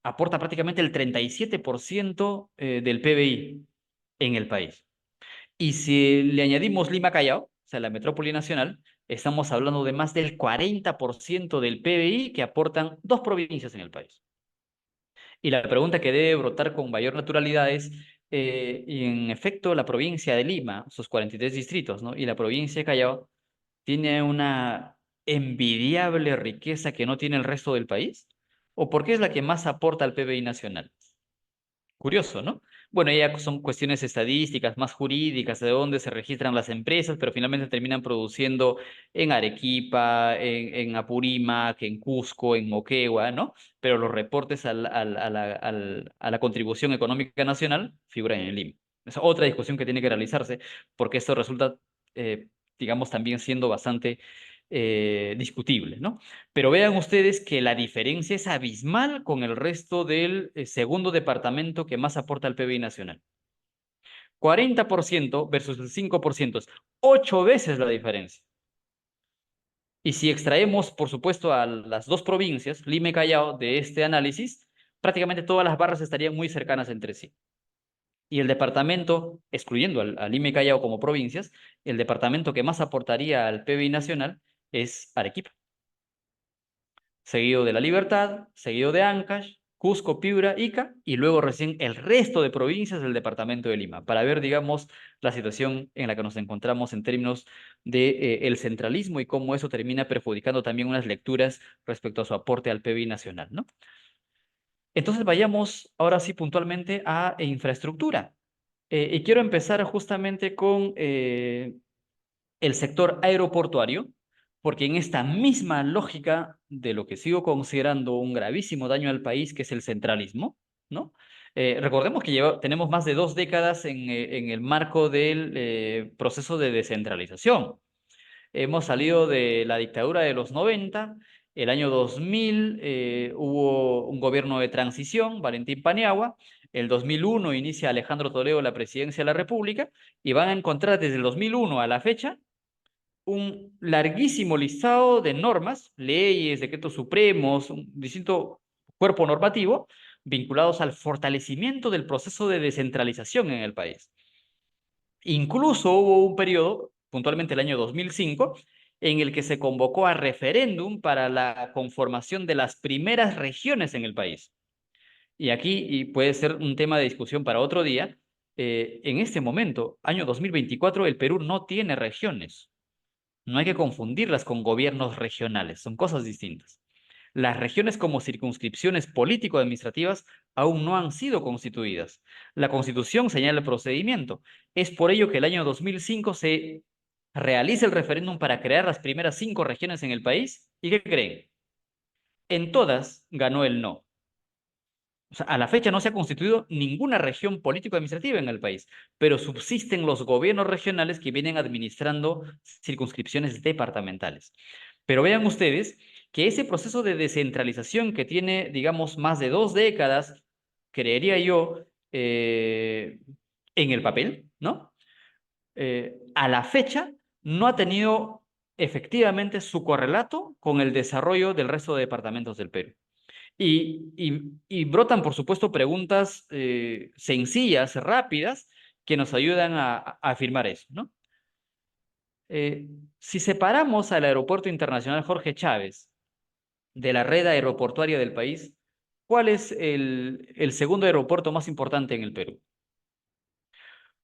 aporta prácticamente el 37% del PBI en el país. Y si le añadimos Lima Callao, o sea, la metrópoli nacional, estamos hablando de más del 40% del PBI que aportan dos provincias en el país. Y la pregunta que debe brotar con mayor naturalidad es, y en efecto, la provincia de Lima, sus 43 distritos, ¿no? Y la provincia de Callao tiene una envidiable riqueza que no tiene el resto del país? ¿O por qué es la que más aporta al PBI nacional? Curioso, ¿no? Bueno, ya son cuestiones estadísticas, más jurídicas, de dónde se registran las empresas, pero finalmente terminan produciendo en Arequipa, en Apurímac, en Cusco, en Moquegua, ¿no? Pero los reportes a la contribución económica nacional figuran en el IME. Es otra discusión que tiene que realizarse, porque esto resulta, eh, digamos, también siendo bastante discutible, ¿no? Pero vean ustedes que la diferencia es abismal con el resto del segundo departamento que más aporta al PBI nacional. 40% versus el 5%, es 8 veces la diferencia. Y si extraemos, por supuesto, a las dos provincias, Lima y Callao, de este análisis, prácticamente todas las barras estarían muy cercanas entre sí. Y el departamento, excluyendo a Lima y Callao como provincias, el departamento que más aportaría al PBI nacional es Arequipa, seguido de La Libertad, seguido de Ancash, Cusco, Piura, Ica, y luego recién el resto de provincias del departamento de Lima, para ver, digamos, la situación en la que nos encontramos en términos de, el centralismo y cómo eso termina perjudicando también unas lecturas respecto a su aporte al PBI nacional, ¿no? Entonces vayamos ahora sí puntualmente a infraestructura. Y quiero empezar justamente con el sector aeroportuario, porque en esta misma lógica de lo que sigo considerando un gravísimo daño al país, que es el centralismo, ¿no? Recordemos que tenemos más de 2 décadas en el marco del proceso de descentralización. Hemos salido de la dictadura de los 90. El año 2000 hubo un gobierno de transición, Valentín Paniagua. El 2001 inicia Alejandro Toledo la presidencia de la República y van a encontrar desde el 2001 a la fecha un larguísimo listado de normas, leyes, decretos supremos, un distinto cuerpo normativo vinculados al fortalecimiento del proceso de descentralización en el país. Incluso hubo un periodo, puntualmente el año 2005, en el que se convocó a referéndum para la conformación de las primeras regiones en el país. Y aquí, y puede ser un tema de discusión para otro día, en este momento, año 2024, el Perú no tiene regiones. No hay que confundirlas con gobiernos regionales, son cosas distintas. Las regiones como circunscripciones político-administrativas aún no han sido constituidas. La Constitución señala el procedimiento. Es por ello que el año 2005 se realiza el referéndum para crear las primeras 5 regiones en el país. ¿Y qué creen? En todas ganó el no. O sea, a la fecha no se ha constituido ninguna región político-administrativa en el país, pero subsisten los gobiernos regionales que vienen administrando circunscripciones departamentales. Pero vean ustedes que ese proceso de descentralización que tiene, digamos, más de 2 décadas, creería yo, en el papel, ¿no? A la fecha no ha tenido efectivamente su correlato con el desarrollo del resto de departamentos del Perú. Y brotan, por supuesto, preguntas sencillas, rápidas, que nos ayudan a afirmar eso, ¿no? Eh, si separamos al Aeropuerto Internacional Jorge Chávez de la red aeroportuaria del país, ¿cuál es el segundo aeropuerto más importante en el Perú?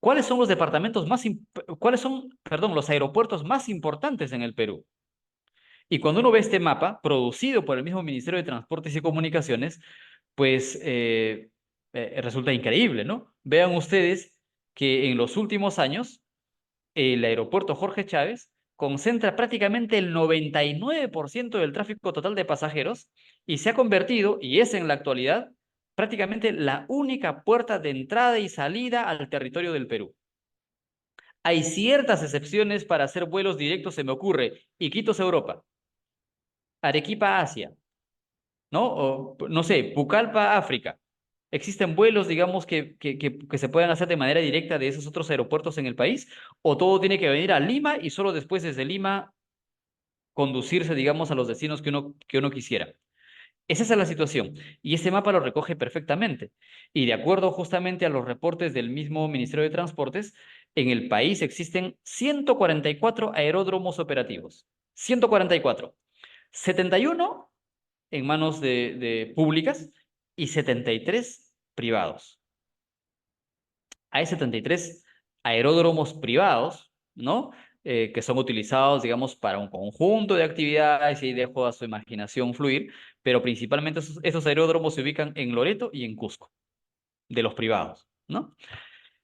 ¿Cuáles son los departamentos más, cuáles son, perdón, los aeropuertos más importantes en el Perú? Y cuando uno ve este mapa, producido por el mismo Ministerio de Transportes y Comunicaciones, pues resulta increíble, ¿no? Vean ustedes que en los últimos años el aeropuerto Jorge Chávez concentra prácticamente el 99% del tráfico total de pasajeros y se ha convertido, y es en la actualidad, prácticamente la única puerta de entrada y salida al territorio del Perú. Hay ciertas excepciones para hacer vuelos directos, se me ocurre, Iquitos, Europa, Arequipa, Asia, ¿no? O, no sé, Pucallpa, África. ¿Existen vuelos, digamos, que se puedan hacer de manera directa de esos otros aeropuertos en el país? ¿O todo tiene que venir a Lima y solo después desde Lima conducirse, digamos, a los destinos que uno quisiera? Esa es la situación. Y ese mapa lo recoge perfectamente. Y de acuerdo justamente a los reportes del mismo Ministerio de Transportes, en el país existen 144 aeródromos operativos. 144. 71 en manos de públicas y 73 privados. Hay 73 aeródromos privados, ¿no? Que son utilizados, digamos, para un conjunto de actividades y dejo a su imaginación fluir, pero principalmente esos aeródromos se ubican en Loreto y en Cusco, de los privados, ¿no?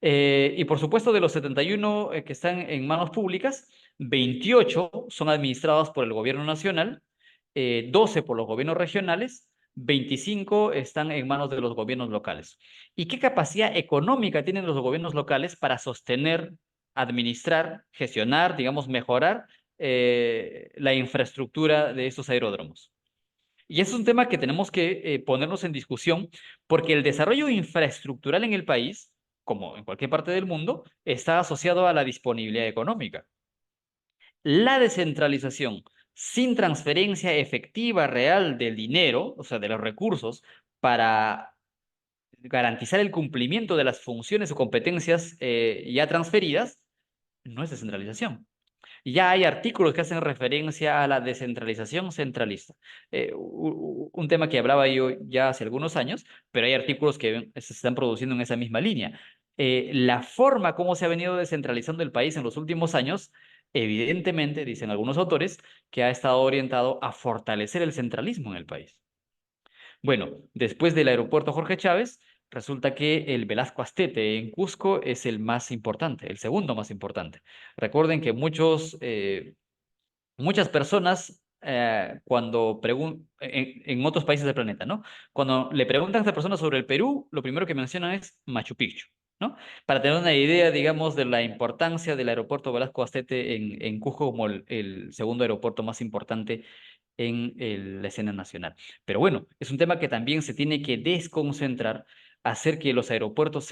Y por supuesto, de los 71 que están en manos públicas, 28 son administrados por el gobierno nacional, 12 por los gobiernos regionales, 25 están en manos de los gobiernos locales. ¿Y qué capacidad económica tienen los gobiernos locales para sostener, administrar, gestionar, digamos, mejorar la infraestructura de estos aeródromos? Y es un tema que tenemos que ponernos en discusión porque el desarrollo infraestructural en el país, como en cualquier parte del mundo, está asociado a la disponibilidad económica. La descentralización sin transferencia efectiva real del dinero, o sea, de los recursos, para garantizar el cumplimiento de las funciones o competencias ya transferidas, no es descentralización. Ya hay artículos que hacen referencia a la descentralización centralista. Un tema que hablaba yo ya hace algunos años, pero hay artículos que se están produciendo en esa misma línea. La forma como se ha venido descentralizando el país en los últimos años, evidentemente, dicen algunos autores, que ha estado orientado a fortalecer el centralismo en el país. Bueno, después del aeropuerto Jorge Chávez, resulta que el Velasco Astete en Cusco es el más importante, el segundo más importante. Recuerden que muchas personas, cuando en otros países del planeta, ¿no? Cuando le preguntan a estas personas sobre el Perú, lo primero que mencionan es Machu Picchu, ¿no? Para tener una idea, digamos, de la importancia del aeropuerto Velasco Astete en Cusco como el segundo aeropuerto más importante en la escena nacional. Pero bueno, es un tema que también se tiene que desconcentrar, hacer que los aeropuertos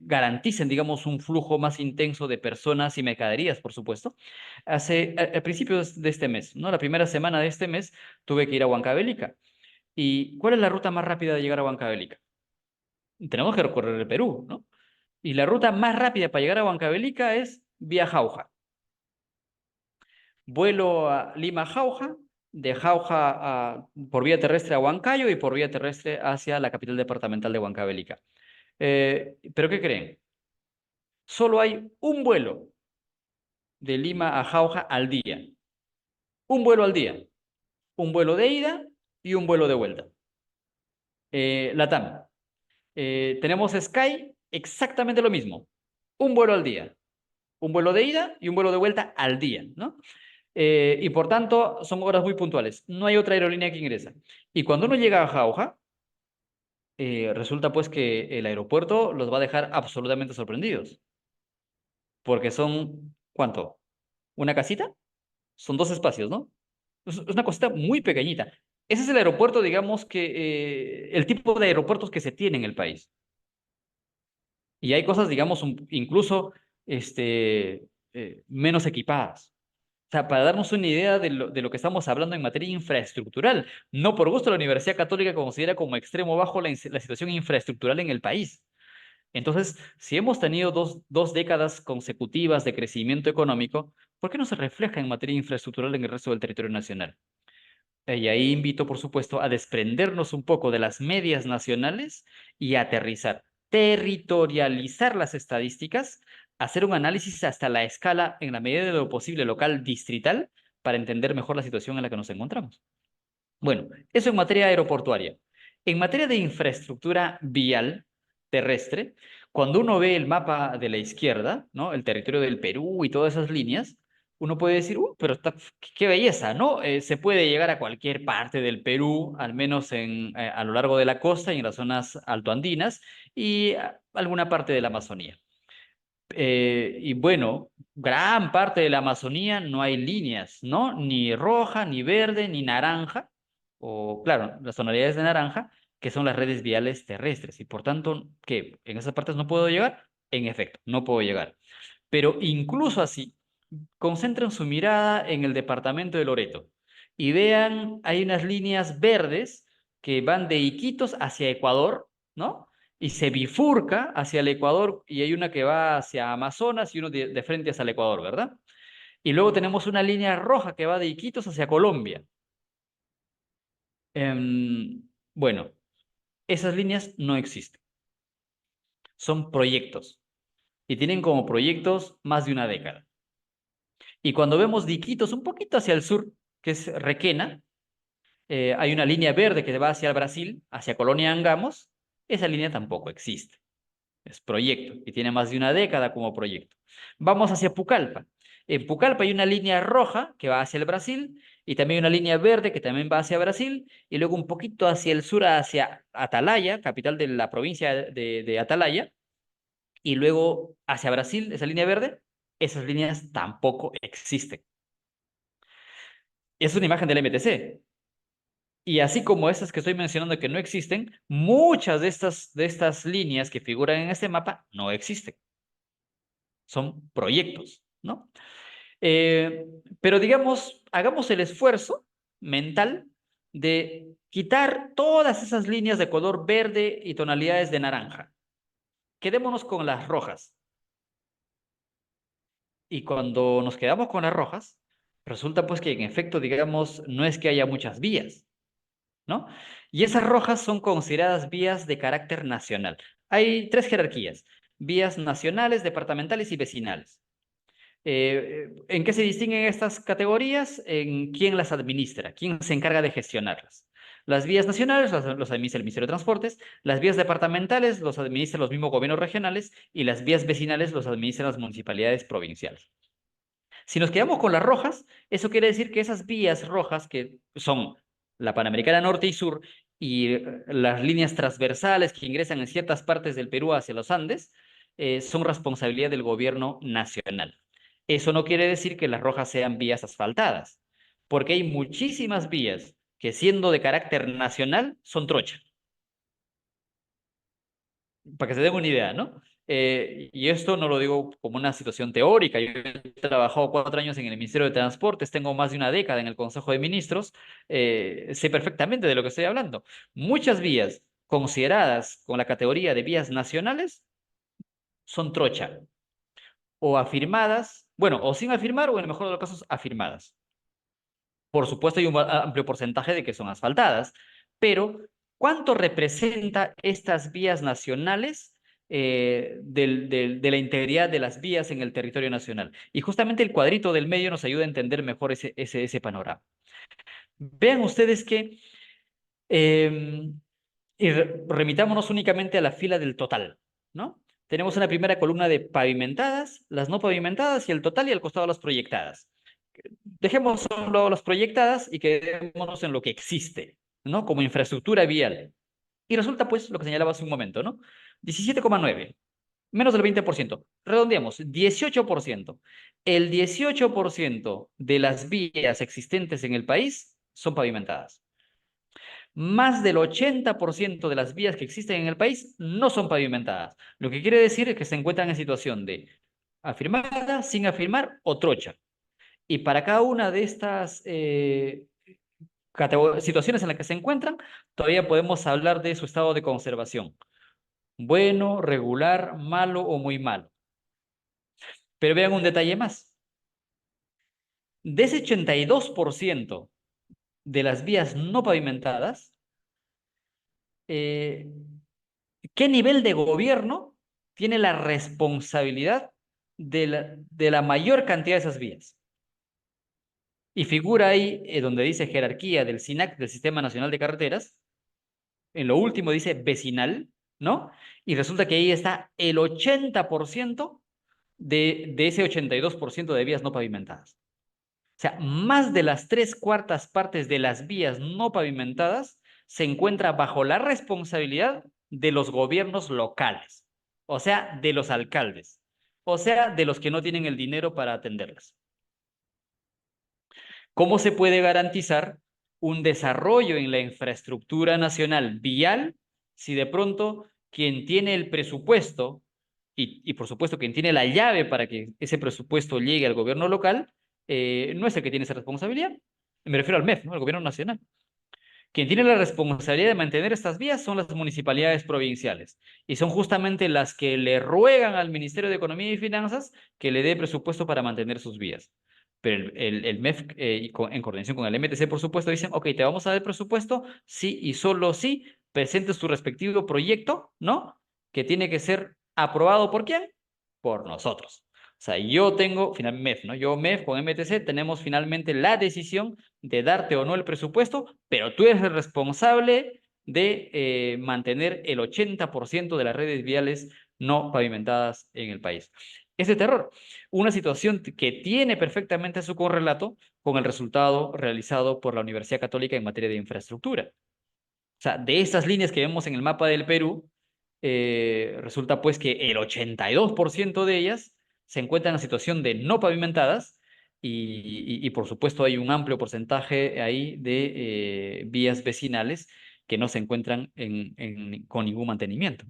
garanticen, digamos, un flujo más intenso de personas y mercaderías, por supuesto. A principios de este mes, ¿no? La primera semana de este mes tuve que ir a Huancavelica. ¿Y cuál es la ruta más rápida de llegar a Huancavelica? Tenemos que recorrer el Perú, ¿no? Y la ruta más rápida para llegar a Huancavelica es vía Jauja. Vuelo a Lima-Jauja, de Jauja por vía terrestre a Huancayo y por vía terrestre hacia la capital departamental de Huancavelica. ¿Pero qué creen? Solo hay un vuelo de Lima a Jauja al día. Un vuelo al día. Un vuelo de ida y un vuelo de vuelta. LATAM. Tenemos Sky, exactamente lo mismo. Un vuelo al día. Un vuelo de ida y un vuelo de vuelta al día, ¿no? Y por tanto, son horas muy puntuales. No hay otra aerolínea que ingresa. Y cuando uno llega a Jauja, resulta pues que el aeropuerto los va a dejar absolutamente sorprendidos. Porque son, ¿cuánto? ¿Una casita? Son dos espacios, ¿no? Es una cosita muy pequeñita. Ese es el aeropuerto, digamos que, el tipo de aeropuertos que se tiene en el país. Y hay cosas, digamos, incluso menos equipadas. O sea, para darnos una idea de lo que estamos hablando en materia infraestructural, no por gusto la Universidad Católica considera como extremo bajo la situación infraestructural en el país. Entonces, si hemos tenido dos décadas consecutivas de crecimiento económico, ¿por qué no se refleja en materia infraestructural en el resto del territorio nacional? Y ahí invito, por supuesto, a desprendernos un poco de las medias nacionales y a aterrizar, territorializar las estadísticas, hacer un análisis hasta la escala, en la medida de lo posible, local, distrital, para entender mejor la situación en la que nos encontramos. Bueno, eso en materia aeroportuaria. En materia de infraestructura vial terrestre, cuando uno ve el mapa de la izquierda, ¿no? El territorio del Perú y todas esas líneas, uno puede decir, pero qué belleza, ¿no? Se puede llegar a cualquier parte del Perú, al menos a lo largo de la costa y en las zonas altoandinas y alguna parte de la Amazonía. Y bueno, gran parte de la Amazonía no hay líneas, ¿no? Ni roja, ni verde, ni naranja, o claro, las tonalidades de naranja, que son las redes viales terrestres. Y por tanto, ¿qué? ¿En esas partes no puedo llegar? En efecto, no puedo llegar. Pero incluso así, concentren su mirada en el departamento de Loreto y vean, hay unas líneas verdes que van de Iquitos hacia Ecuador, ¿no? Y se bifurca hacia el Ecuador y hay una que va hacia Amazonas y uno de frente hacia el Ecuador, ¿verdad? Y luego tenemos una línea roja que va de Iquitos hacia Colombia. Bueno, esas líneas no existen, son proyectos y tienen como proyectos más de una década. Y cuando vemos de Iquitos un poquito hacia el sur, que es Requena, hay una línea verde que va hacia el Brasil, hacia Colonia Angamos. Esa línea tampoco existe. Es proyecto y tiene más de una década como proyecto. Vamos hacia Pucallpa. En Pucallpa hay una línea roja que va hacia el Brasil y también una línea verde que también va hacia Brasil y luego un poquito hacia el sur, hacia Atalaya, capital de la provincia de Atalaya, y luego hacia Brasil, esa línea verde, esas líneas tampoco existen. Es una imagen del MTC. Y así como estas que estoy mencionando que no existen, muchas de estas líneas que figuran en este mapa no existen. Son proyectos, ¿no? Eh, pero digamos, hagamos el esfuerzo mental de quitar todas esas líneas de color verde y tonalidades de naranja. Quedémonos con las rojas. Y cuando nos quedamos con las rojas, resulta pues que en efecto, digamos, no es que haya muchas vías, ¿no? Y esas rojas son consideradas vías de carácter nacional. Hay tres jerarquías: vías nacionales, departamentales y vecinales. ¿En qué se distinguen estas categorías? En quién las administra, quién se encarga de gestionarlas. Las vías nacionales los administra el Ministerio de Transportes, las vías departamentales los administran los mismos gobiernos regionales y las vías vecinales los administran las municipalidades provinciales. Si nos quedamos con las rojas, eso quiere decir que esas vías rojas, que son la Panamericana Norte y Sur y las líneas transversales que ingresan en ciertas partes del Perú hacia los Andes, son responsabilidad del gobierno nacional. Eso no quiere decir que las rojas sean vías asfaltadas, porque hay muchísimas vías que, siendo de carácter nacional, son trocha, para que se den una idea, ¿no? Y esto no lo digo como una situación teórica. Yo he trabajado 4 años en el Ministerio de Transportes, tengo más de una década en el Consejo de Ministros, sé perfectamente de lo que estoy hablando. Muchas vías consideradas con la categoría de vías nacionales son trocha, o afirmadas, bueno, o sin afirmar, o en el mejor de los casos, afirmadas. Por supuesto, hay un amplio porcentaje de que son asfaltadas, pero ¿cuánto representa estas vías nacionales de la integridad de las vías en el territorio nacional? Y justamente el cuadrito del medio nos ayuda a entender mejor ese panorama. Vean ustedes que, eh, y remitámonos únicamente a la fila del total, ¿no? Tenemos una primera columna de pavimentadas, las no pavimentadas y el total, y al costado las proyectadas. Dejemos solo las proyectadas y quedémonos en lo que existe, ¿no? Como infraestructura vial. Y resulta, pues, lo que señalaba hace un momento, ¿no? 17,9, menos del 20%. Redondeamos, 18%. El 18% de las vías existentes en el país son pavimentadas. Más del 80% de las vías que existen en el país no son pavimentadas. Lo que quiere decir es que se encuentran en situación de afirmada, sin afirmar o trocha. Y para cada una de estas situaciones en las que se encuentran, todavía podemos hablar de su estado de conservación: bueno, regular, malo o muy malo. Pero vean un detalle más. De ese 82% de las vías no pavimentadas, eh, ¿qué nivel de gobierno tiene la responsabilidad de la mayor cantidad de esas vías? Y figura ahí donde dice jerarquía del SINAC, del Sistema Nacional de Carreteras. En lo último dice vecinal, ¿no? Y resulta que ahí está el 80% de ese 82% de vías no pavimentadas. O sea, más de las 3/4 partes de las vías no pavimentadas se encuentra bajo la responsabilidad de los gobiernos locales, o sea, de los alcaldes, o sea, de los que no tienen el dinero para atenderlas. ¿Cómo se puede garantizar un desarrollo en la infraestructura nacional vial si de pronto quien tiene el presupuesto y por supuesto quien tiene la llave para que ese presupuesto llegue al gobierno local no es el que tiene esa responsabilidad? Me refiero al MEF, ¿no? Al gobierno nacional. Quien tiene la responsabilidad de mantener estas vías son las municipalidades provinciales y son justamente las que le ruegan al Ministerio de Economía y Finanzas que le dé presupuesto para mantener sus vías. Pero el MEF, en coordinación con el MTC, por supuesto, dicen: ok, te vamos a dar el presupuesto, sí y solo sí presentes tu respectivo proyecto, ¿no? Que tiene que ser aprobado ¿por quién? Por nosotros. O sea, yo tengo, MEF, ¿no? Yo, MEF, con MTC, tenemos finalmente la decisión de darte o no el presupuesto, pero tú eres el responsable de mantener el 80% de las redes viales no pavimentadas en el país. Es de terror. Una situación que tiene perfectamente su correlato con el resultado realizado por la Universidad Católica en materia de infraestructura. O sea, de estas líneas que vemos en el mapa del Perú, resulta pues que el 82% de ellas se encuentran en situación de no pavimentadas y por supuesto hay un amplio porcentaje ahí de vías vecinales que no se encuentran con ningún mantenimiento.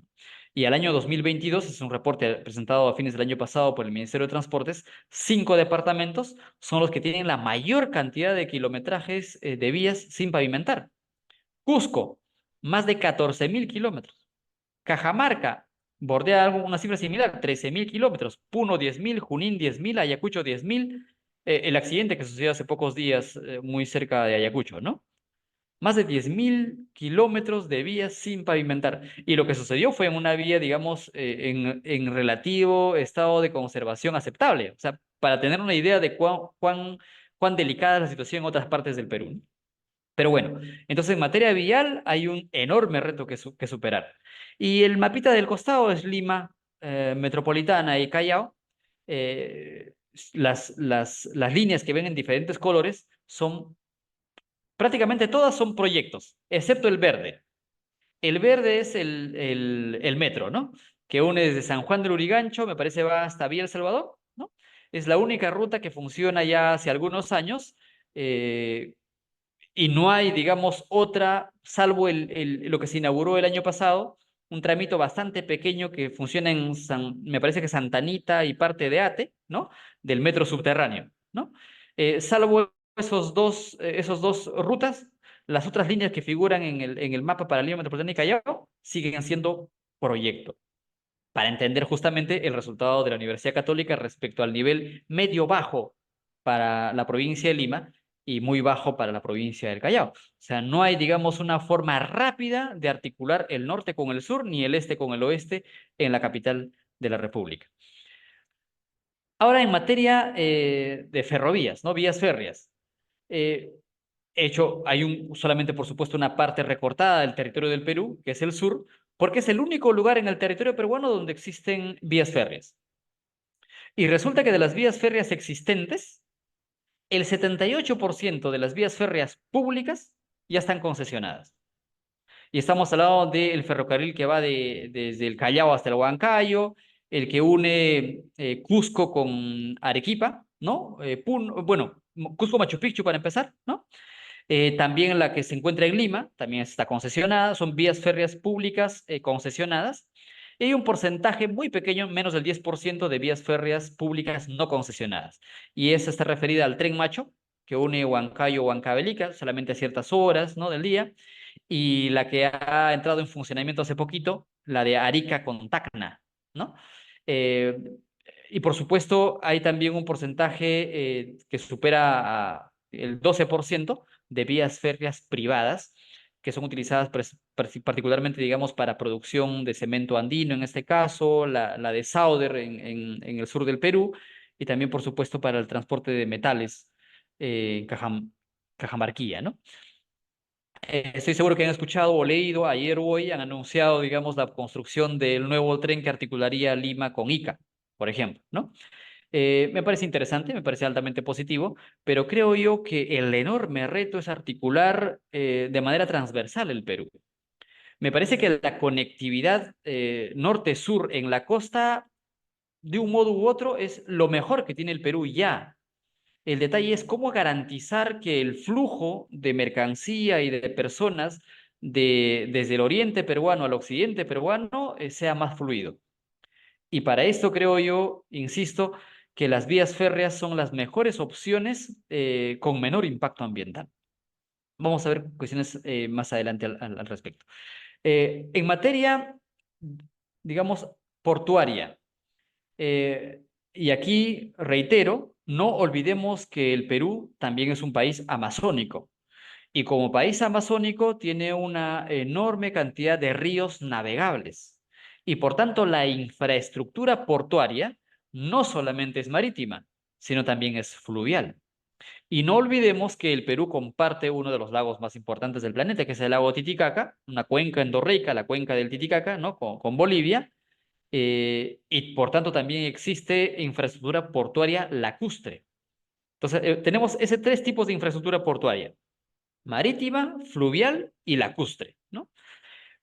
Y al año 2022, es un reporte presentado a fines del año pasado por el Ministerio de Transportes, 5 departamentos son los que tienen la mayor cantidad de kilometrajes de vías sin pavimentar. Cusco, más de 14.000 kilómetros. Cajamarca, bordea una cifra similar, 13.000 kilómetros, Puno 10.000, Junín 10.000, Ayacucho 10.000, el accidente que sucedió hace pocos días muy cerca de Ayacucho, ¿no? Más de 10.000 kilómetros de vías sin pavimentar. Y lo que sucedió fue en una vía, digamos, en relativo estado de conservación aceptable. O sea, para tener una idea de cuán delicada es la situación en otras partes del Perú, ¿no? Pero bueno, entonces en materia vial hay un enorme reto que superar. Y el mapita del costado es Lima, Metropolitana y Callao. Las líneas que ven en diferentes colores son, prácticamente todas son proyectos, excepto el verde. El verde es el metro, ¿no? Que une desde San Juan del Urigancho, me parece va hasta Villa El Salvador, ¿no? Es la única ruta que funciona ya hace algunos años. eh, y no hay, digamos, otra, salvo lo que se inauguró el año pasado, un tramito bastante pequeño que funciona me parece que Santa Anita y parte de Ate, ¿no? Del metro subterráneo, ¿no? Salvo esos dos rutas, las otras líneas que figuran en el mapa para Lima Metropolitana y Callao siguen siendo proyecto, para entender justamente el resultado de la Universidad Católica respecto al nivel medio-bajo para la provincia de Lima y muy bajo para la provincia del Callao. O sea, no hay, digamos, una forma rápida de articular el norte con el sur ni el este con el oeste en la capital de la República. Ahora, en materia de ferrovías, ¿no? Vías férreas. Eh, hay solamente, por supuesto, una parte recortada del territorio del Perú, que es el sur, porque es el único lugar en el territorio peruano donde existen vías férreas. Y resulta que de las vías férreas existentes, el 78% de las vías férreas públicas ya están concesionadas. Y estamos hablando del ferrocarril que va desde el Callao hasta el Huancayo, el que une Cusco con Arequipa, ¿no? Bueno, Cusco Machu Picchu para empezar, ¿no? También la que se encuentra en Lima, también está concesionada, son vías férreas públicas concesionadas. Y hay un porcentaje muy pequeño, menos del 10% de vías férreas públicas no concesionadas. Y esa está referida al Tren Macho, que une Huancayo-Huancavelica, solamente a ciertas horas, ¿no? del día. Y la que ha entrado en funcionamiento hace poquito, la de Arica con Tacna, ¿no? Eh, y por supuesto, hay también un porcentaje que supera el 12% de vías férreas privadas que son utilizadas particularmente, digamos, para producción de cemento andino, en este caso, la de Sauder en el sur del Perú, y también, por supuesto, para el transporte de metales en Cajamarquilla, ¿no? Estoy seguro que han escuchado o leído, ayer o hoy han anunciado, digamos, la construcción del nuevo tren que articularía Lima con Ica, por ejemplo, ¿no? Me parece interesante, me parece altamente positivo, pero creo yo que el enorme reto es articular de manera transversal el Perú. Me parece que la conectividad norte-sur en la costa, de un modo u otro, es lo mejor que tiene el Perú ya. El detalle es cómo garantizar que el flujo de mercancía y de personas desde el oriente peruano al occidente peruano sea más fluido. Y para esto creo yo, insisto, que las vías férreas son las mejores opciones con menor impacto ambiental. Vamos a ver cuestiones más adelante al respecto. En materia, digamos, portuaria, y aquí reitero, no olvidemos que el Perú también es un país amazónico. Y como país amazónico tiene una enorme cantidad de ríos navegables. Y por tanto, la infraestructura portuaria no solamente es marítima, sino también es fluvial. Y no olvidemos que el Perú comparte uno de los lagos más importantes del planeta, que es el lago Titicaca, una cuenca endorreica, la cuenca del Titicaca, ¿no? con Bolivia, y por tanto también existe infraestructura portuaria lacustre. Entonces, tenemos ese tres tipos de infraestructura portuaria: marítima, fluvial y lacustre, ¿no?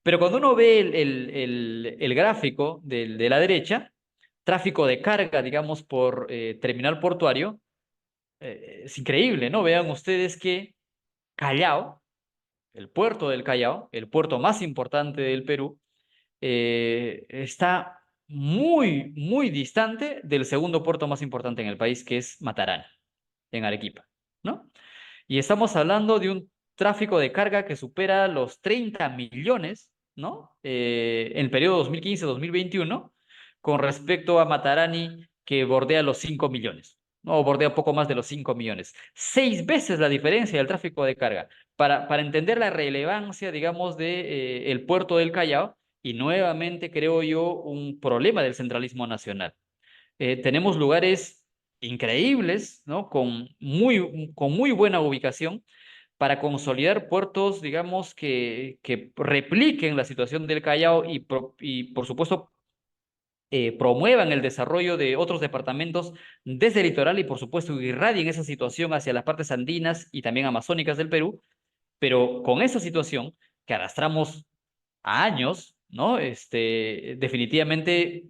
Pero cuando uno ve el gráfico de la derecha, tráfico de carga, digamos, por terminal portuario, es increíble, ¿no? Vean ustedes que Callao, el puerto del Callao, el puerto más importante del Perú, está muy, muy distante del segundo puerto más importante en el país, que es Matarán, en Arequipa, ¿no? Y estamos hablando de un tráfico de carga que supera los 30 millones ¿no? En el periodo 2015-2021 con respecto a Matarani, que bordea los 5 millones, ¿no? O bordea poco más de los 5 millones. 6 veces la diferencia del tráfico de carga. Para entender la relevancia, digamos, de, el puerto del Callao, y nuevamente creo yo un problema del centralismo nacional. Tenemos lugares increíbles, ¿no? Con muy buena ubicación para consolidar puertos, digamos, que repliquen la situación del Callao y por supuesto, promuevan el desarrollo de otros departamentos desde el litoral y, por supuesto, irradien esa situación hacia las partes andinas y también amazónicas del Perú, pero con esa situación que arrastramos a años, ¿no? Definitivamente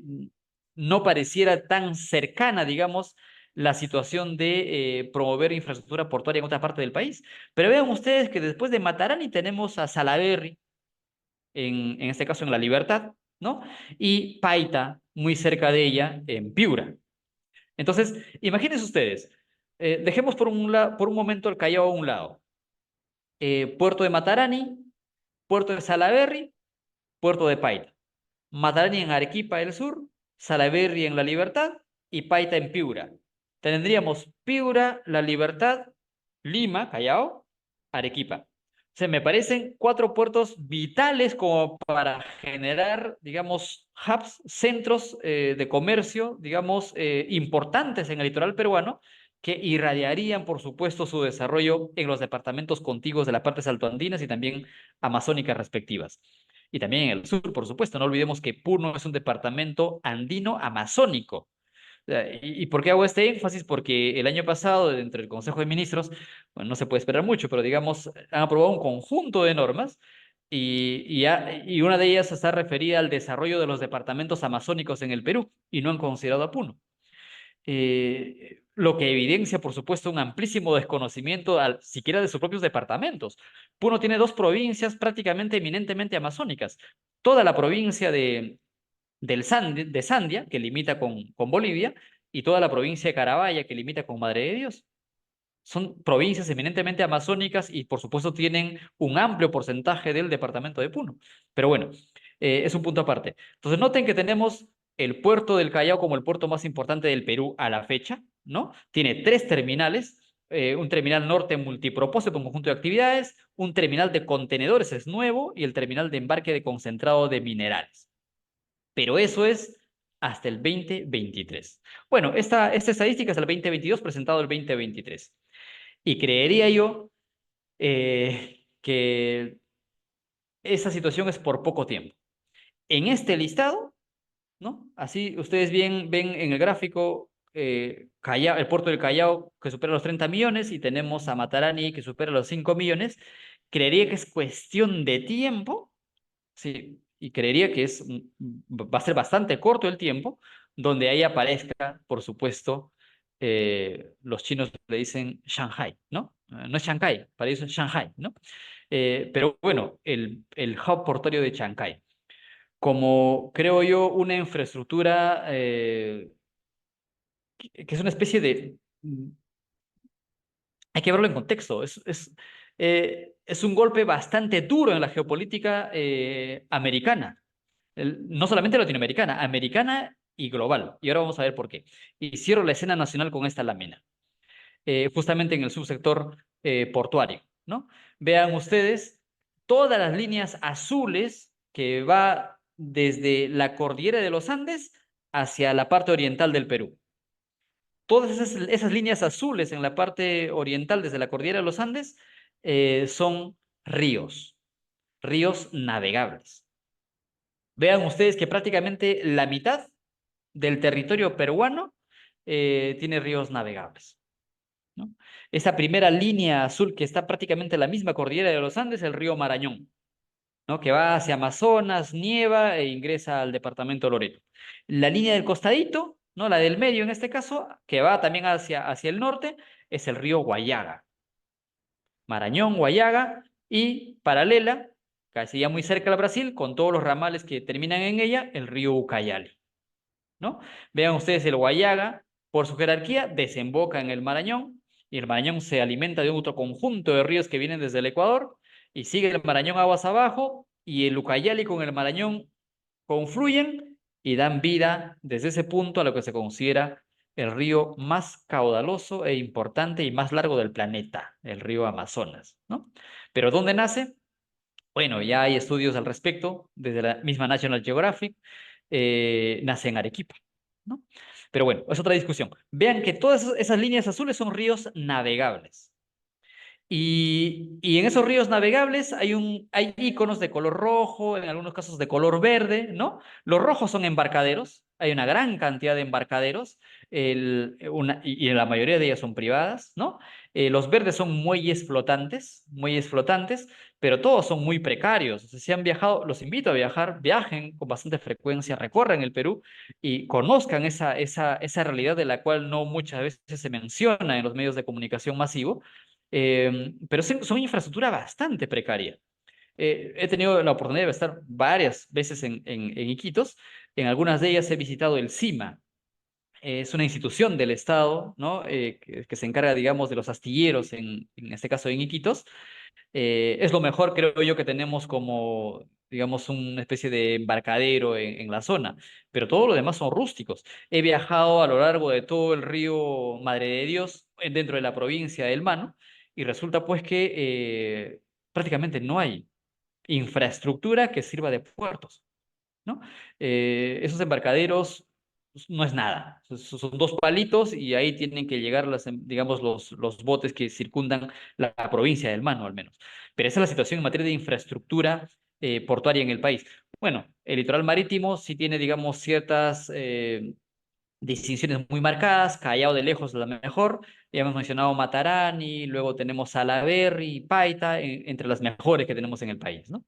no pareciera tan cercana, digamos, la situación de promover infraestructura portuaria en otra parte del país. Pero vean ustedes que después de Matarani tenemos a Salaberry, en este caso en La Libertad, ¿no? Y Paita, muy cerca de ella, en Piura. Entonces, imagínense ustedes, dejemos por un momento el Callao a un lado. Puerto de Matarani, Puerto de Salaberry, Puerto de Paita. Matarani en Arequipa del Sur, Salaberry en La Libertad y Paita en Piura. Tendríamos Piura, La Libertad, Lima, Callao, Arequipa. O sea, me parecen 4 puertos vitales como para generar, digamos, hubs, centros de comercio, digamos, importantes en el litoral peruano, que irradiarían, por supuesto, su desarrollo en los departamentos contiguos de las partes altoandinas y también amazónicas respectivas. Y también en el sur, por supuesto. No olvidemos que Puno es un departamento andino amazónico. ¿Y por qué hago este énfasis? Porque el año pasado, dentro del Consejo de Ministros, bueno, no se puede esperar mucho, pero digamos, han aprobado un conjunto de normas y una de ellas está referida al desarrollo de los departamentos amazónicos en el Perú y no han considerado a Puno. Lo que evidencia, por supuesto, un amplísimo desconocimiento siquiera de sus propios departamentos. Puno tiene 2 provincias prácticamente eminentemente amazónicas. Toda la provincia de Sandia, que limita con Bolivia, y toda la provincia de Carabaya, que limita con Madre de Dios. Son provincias eminentemente amazónicas y, por supuesto, tienen un amplio porcentaje del departamento de Puno. Pero bueno, es un punto aparte. Entonces, noten que tenemos el puerto del Callao como el puerto más importante del Perú a la fecha, ¿no? Tiene 3 terminales, un terminal norte multipropósito, un conjunto de actividades, un terminal de contenedores es nuevo y el terminal de embarque de concentrado de minerales. Pero eso es hasta el 2023. Bueno, esta estadística es el 2022, presentado el 2023. Y creería yo que esa situación es por poco tiempo. En este listado, ¿no? Así ustedes bien ven en el gráfico el puerto del Callao que supera los 30 millones y tenemos a Matarani que supera los 5 millones. Creería que es cuestión de tiempo, sí, y creería que va a ser bastante corto el tiempo donde ahí aparezca, por supuesto, los chinos le dicen Shanghai, ¿no? No es Shanghai, para ellos es Shanghai, ¿no? Pero bueno, el hub portuario de Chancay, como creo yo, una infraestructura que es una especie de... Hay que verlo en contexto, es un golpe bastante duro en la geopolítica americana, no solamente latinoamericana, americana y global. Y ahora vamos a ver por qué. Y cierro la escena nacional con esta lámina, justamente en el subsector portuario, ¿no? Vean ustedes todas las líneas azules que va desde la cordillera de los Andes hacia la parte oriental del Perú. Todas esas líneas azules en la parte oriental, desde la cordillera de los Andes, son ríos navegables. Vean ustedes que prácticamente la mitad del territorio peruano tiene ríos navegables, ¿no? Esa primera línea azul que está prácticamente en la misma cordillera de los Andes, el río Marañón, ¿no? Que va hacia Amazonas, nieva e ingresa al departamento de Loreto. La línea del costadito, ¿no? La del medio en este caso, que va también hacia el norte, es el río Guayaga. Marañón, Guayaga y paralela, casi ya muy cerca del Brasil, con todos los ramales que terminan en ella, el río Ucayali, ¿no? Vean ustedes el Guayaga, por su jerarquía, desemboca en el Marañón y el Marañón se alimenta de otro conjunto de ríos que vienen desde el Ecuador y sigue el Marañón aguas abajo y el Ucayali con el Marañón confluyen y dan vida desde ese punto a lo que se considera el río más caudaloso e importante y más largo del planeta, el río Amazonas, ¿no? Pero ¿dónde nace? Bueno, ya hay estudios al respecto, desde la misma National Geographic, nace en Arequipa, ¿no? Pero bueno, es otra discusión. Vean que todas esas líneas azules son ríos navegables. Y en esos ríos navegables hay iconos de color rojo, en algunos casos de color verde, ¿no? Los rojos son embarcaderos, hay una gran cantidad de embarcaderos, y la mayoría de ellas son privadas, ¿no? Los verdes son muelles flotantes, pero todos son muy precarios. O sea, si han viajado, los invito a viajar, viajen con bastante frecuencia, recorran el Perú y conozcan esa realidad de la cual no muchas veces se menciona en los medios de comunicación masivos, pero son infraestructura bastante precaria. He tenido la oportunidad de estar varias veces en Iquitos. En algunas de ellas he visitado el CIMA. Es una institución del Estado, ¿no? Que se encarga, digamos, de los astilleros, en este caso en Iquitos. Es lo mejor, creo yo, que tenemos como, digamos, una especie de embarcadero en la zona, pero todo lo demás son rústicos. He viajado a lo largo de todo el río Madre de Dios, dentro de la provincia del Mano, y resulta pues que prácticamente no hay infraestructura que sirva de puertos, ¿no? Esos embarcaderos pues, no es nada, son dos palitos y ahí tienen que llegar digamos, los botes que circundan la provincia del Mano al menos. Pero esa es la situación en materia de infraestructura portuaria en el país. Bueno, el litoral marítimo sí tiene, digamos, ciertas distinciones muy marcadas. Callao de lejos es la mejor. Ya hemos mencionado Matarani, luego tenemos Salaberry, Paita, entre las mejores que tenemos en el país, ¿no?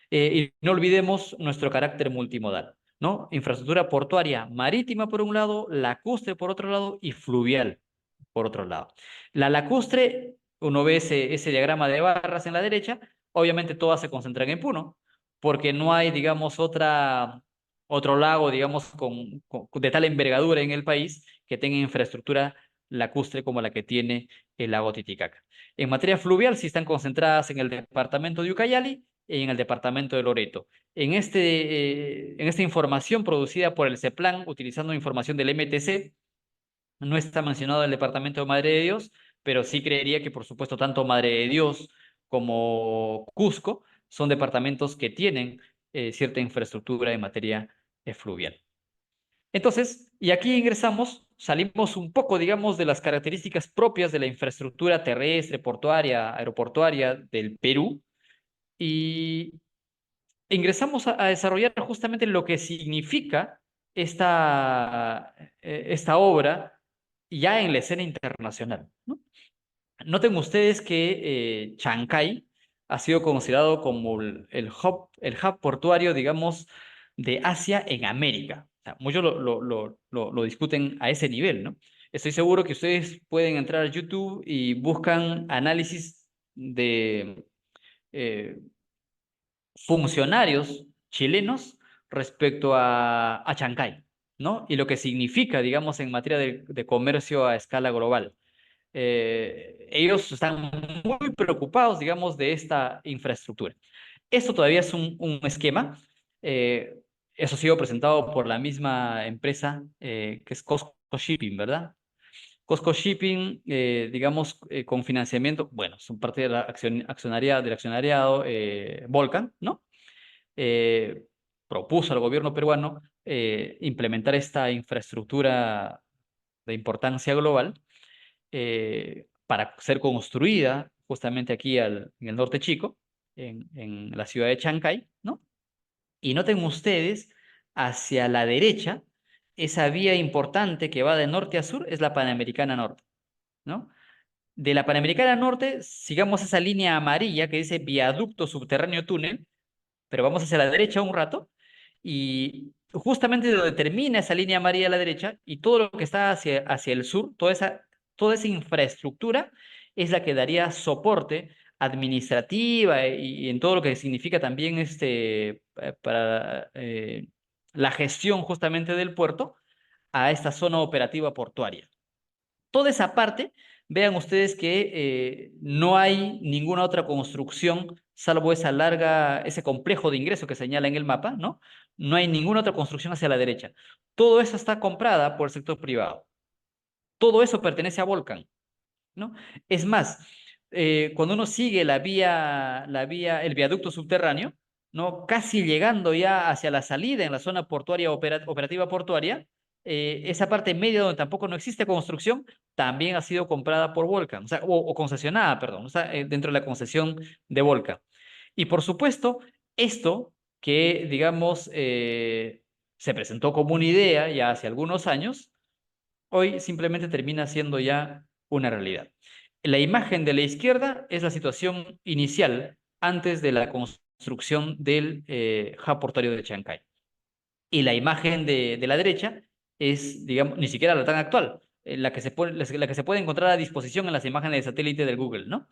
Y no olvidemos nuestro carácter multimodal, ¿no? Infraestructura portuaria marítima por un lado, lacustre por otro lado y fluvial por otro lado. La lacustre, uno ve ese diagrama de barras en la derecha, obviamente todas se concentran en Puno, porque no hay, digamos, otro lago, digamos, de tal envergadura en el país que tenga infraestructura lacustre como la que tiene el lago Titicaca. En materia fluvial, sí están concentradas en el departamento de Ucayali y en el departamento de Loreto. En esta información producida por el CEPLAN, utilizando información del MTC, no está mencionado el departamento de Madre de Dios, pero sí creería que, por supuesto, tanto Madre de Dios como Cusco son departamentos que tienen cierta infraestructura en materia fluvial. Entonces, y aquí ingresamos, salimos un poco, digamos, de las características propias de la infraestructura terrestre, portuaria, aeroportuaria del Perú, y ingresamos a desarrollar justamente lo que significa esta obra ya en la escena internacional, ¿no? Noten ustedes que Chancay ha sido considerado como el hub portuario, digamos, de Asia en América. O sea, muchos lo discuten a ese nivel, ¿no? Estoy seguro que ustedes pueden entrar a YouTube y buscan análisis de eh, funcionarios chilenos respecto a Chancay, ¿no? Y lo que significa, digamos, en materia de comercio a escala global. Ellos están muy preocupados, digamos, de esta infraestructura. Esto todavía es un esquema. eh, Eso ha sido presentado por la misma empresa que es Costco Shipping, ¿verdad? Costco Shipping, digamos, con financiamiento, bueno, son parte de la del accionariado Volcan, ¿no? eh, Propuso al gobierno peruano implementar esta infraestructura de importancia global para ser construida justamente aquí en el norte chico, en la ciudad de Chancay, ¿no? Y noten ustedes, hacia la derecha, esa vía importante que va de norte a sur es la Panamericana Norte, ¿no? De la Panamericana Norte, sigamos esa línea amarilla que dice viaducto subterráneo túnel, pero vamos hacia la derecha un rato y justamente donde termina esa línea amarilla a la derecha y todo lo que está hacia el sur, toda esa infraestructura es la que daría soporte administrativa y en todo lo que significa también para la gestión justamente del puerto a esta zona operativa portuaria. Toda esa parte vean ustedes que no hay ninguna otra construcción, salvo ese complejo de ingreso que señala en el mapa, ¿no? No hay ninguna otra construcción hacia la derecha. Todo eso está comprada por el sector privado. Todo eso pertenece a Volcan, ¿no? Es más, cuando uno sigue el viaducto subterráneo, ¿no? Casi llegando ya hacia la salida en la zona portuaria operativa portuaria, esa parte media donde tampoco no existe construcción, también ha sido comprada por Volcan, o sea, o concesionada, perdón, o sea, dentro de la concesión de Volcan. Y por supuesto, esto que, digamos, se presentó como una idea ya hace algunos años, hoy simplemente termina siendo ya una realidad. La imagen de la izquierda es la situación inicial antes de la construcción del hub portuario de Chancay. Y la imagen de la derecha es, digamos, ni siquiera la tan actual, la que se puede encontrar a disposición en las imágenes de satélite del Google, ¿no?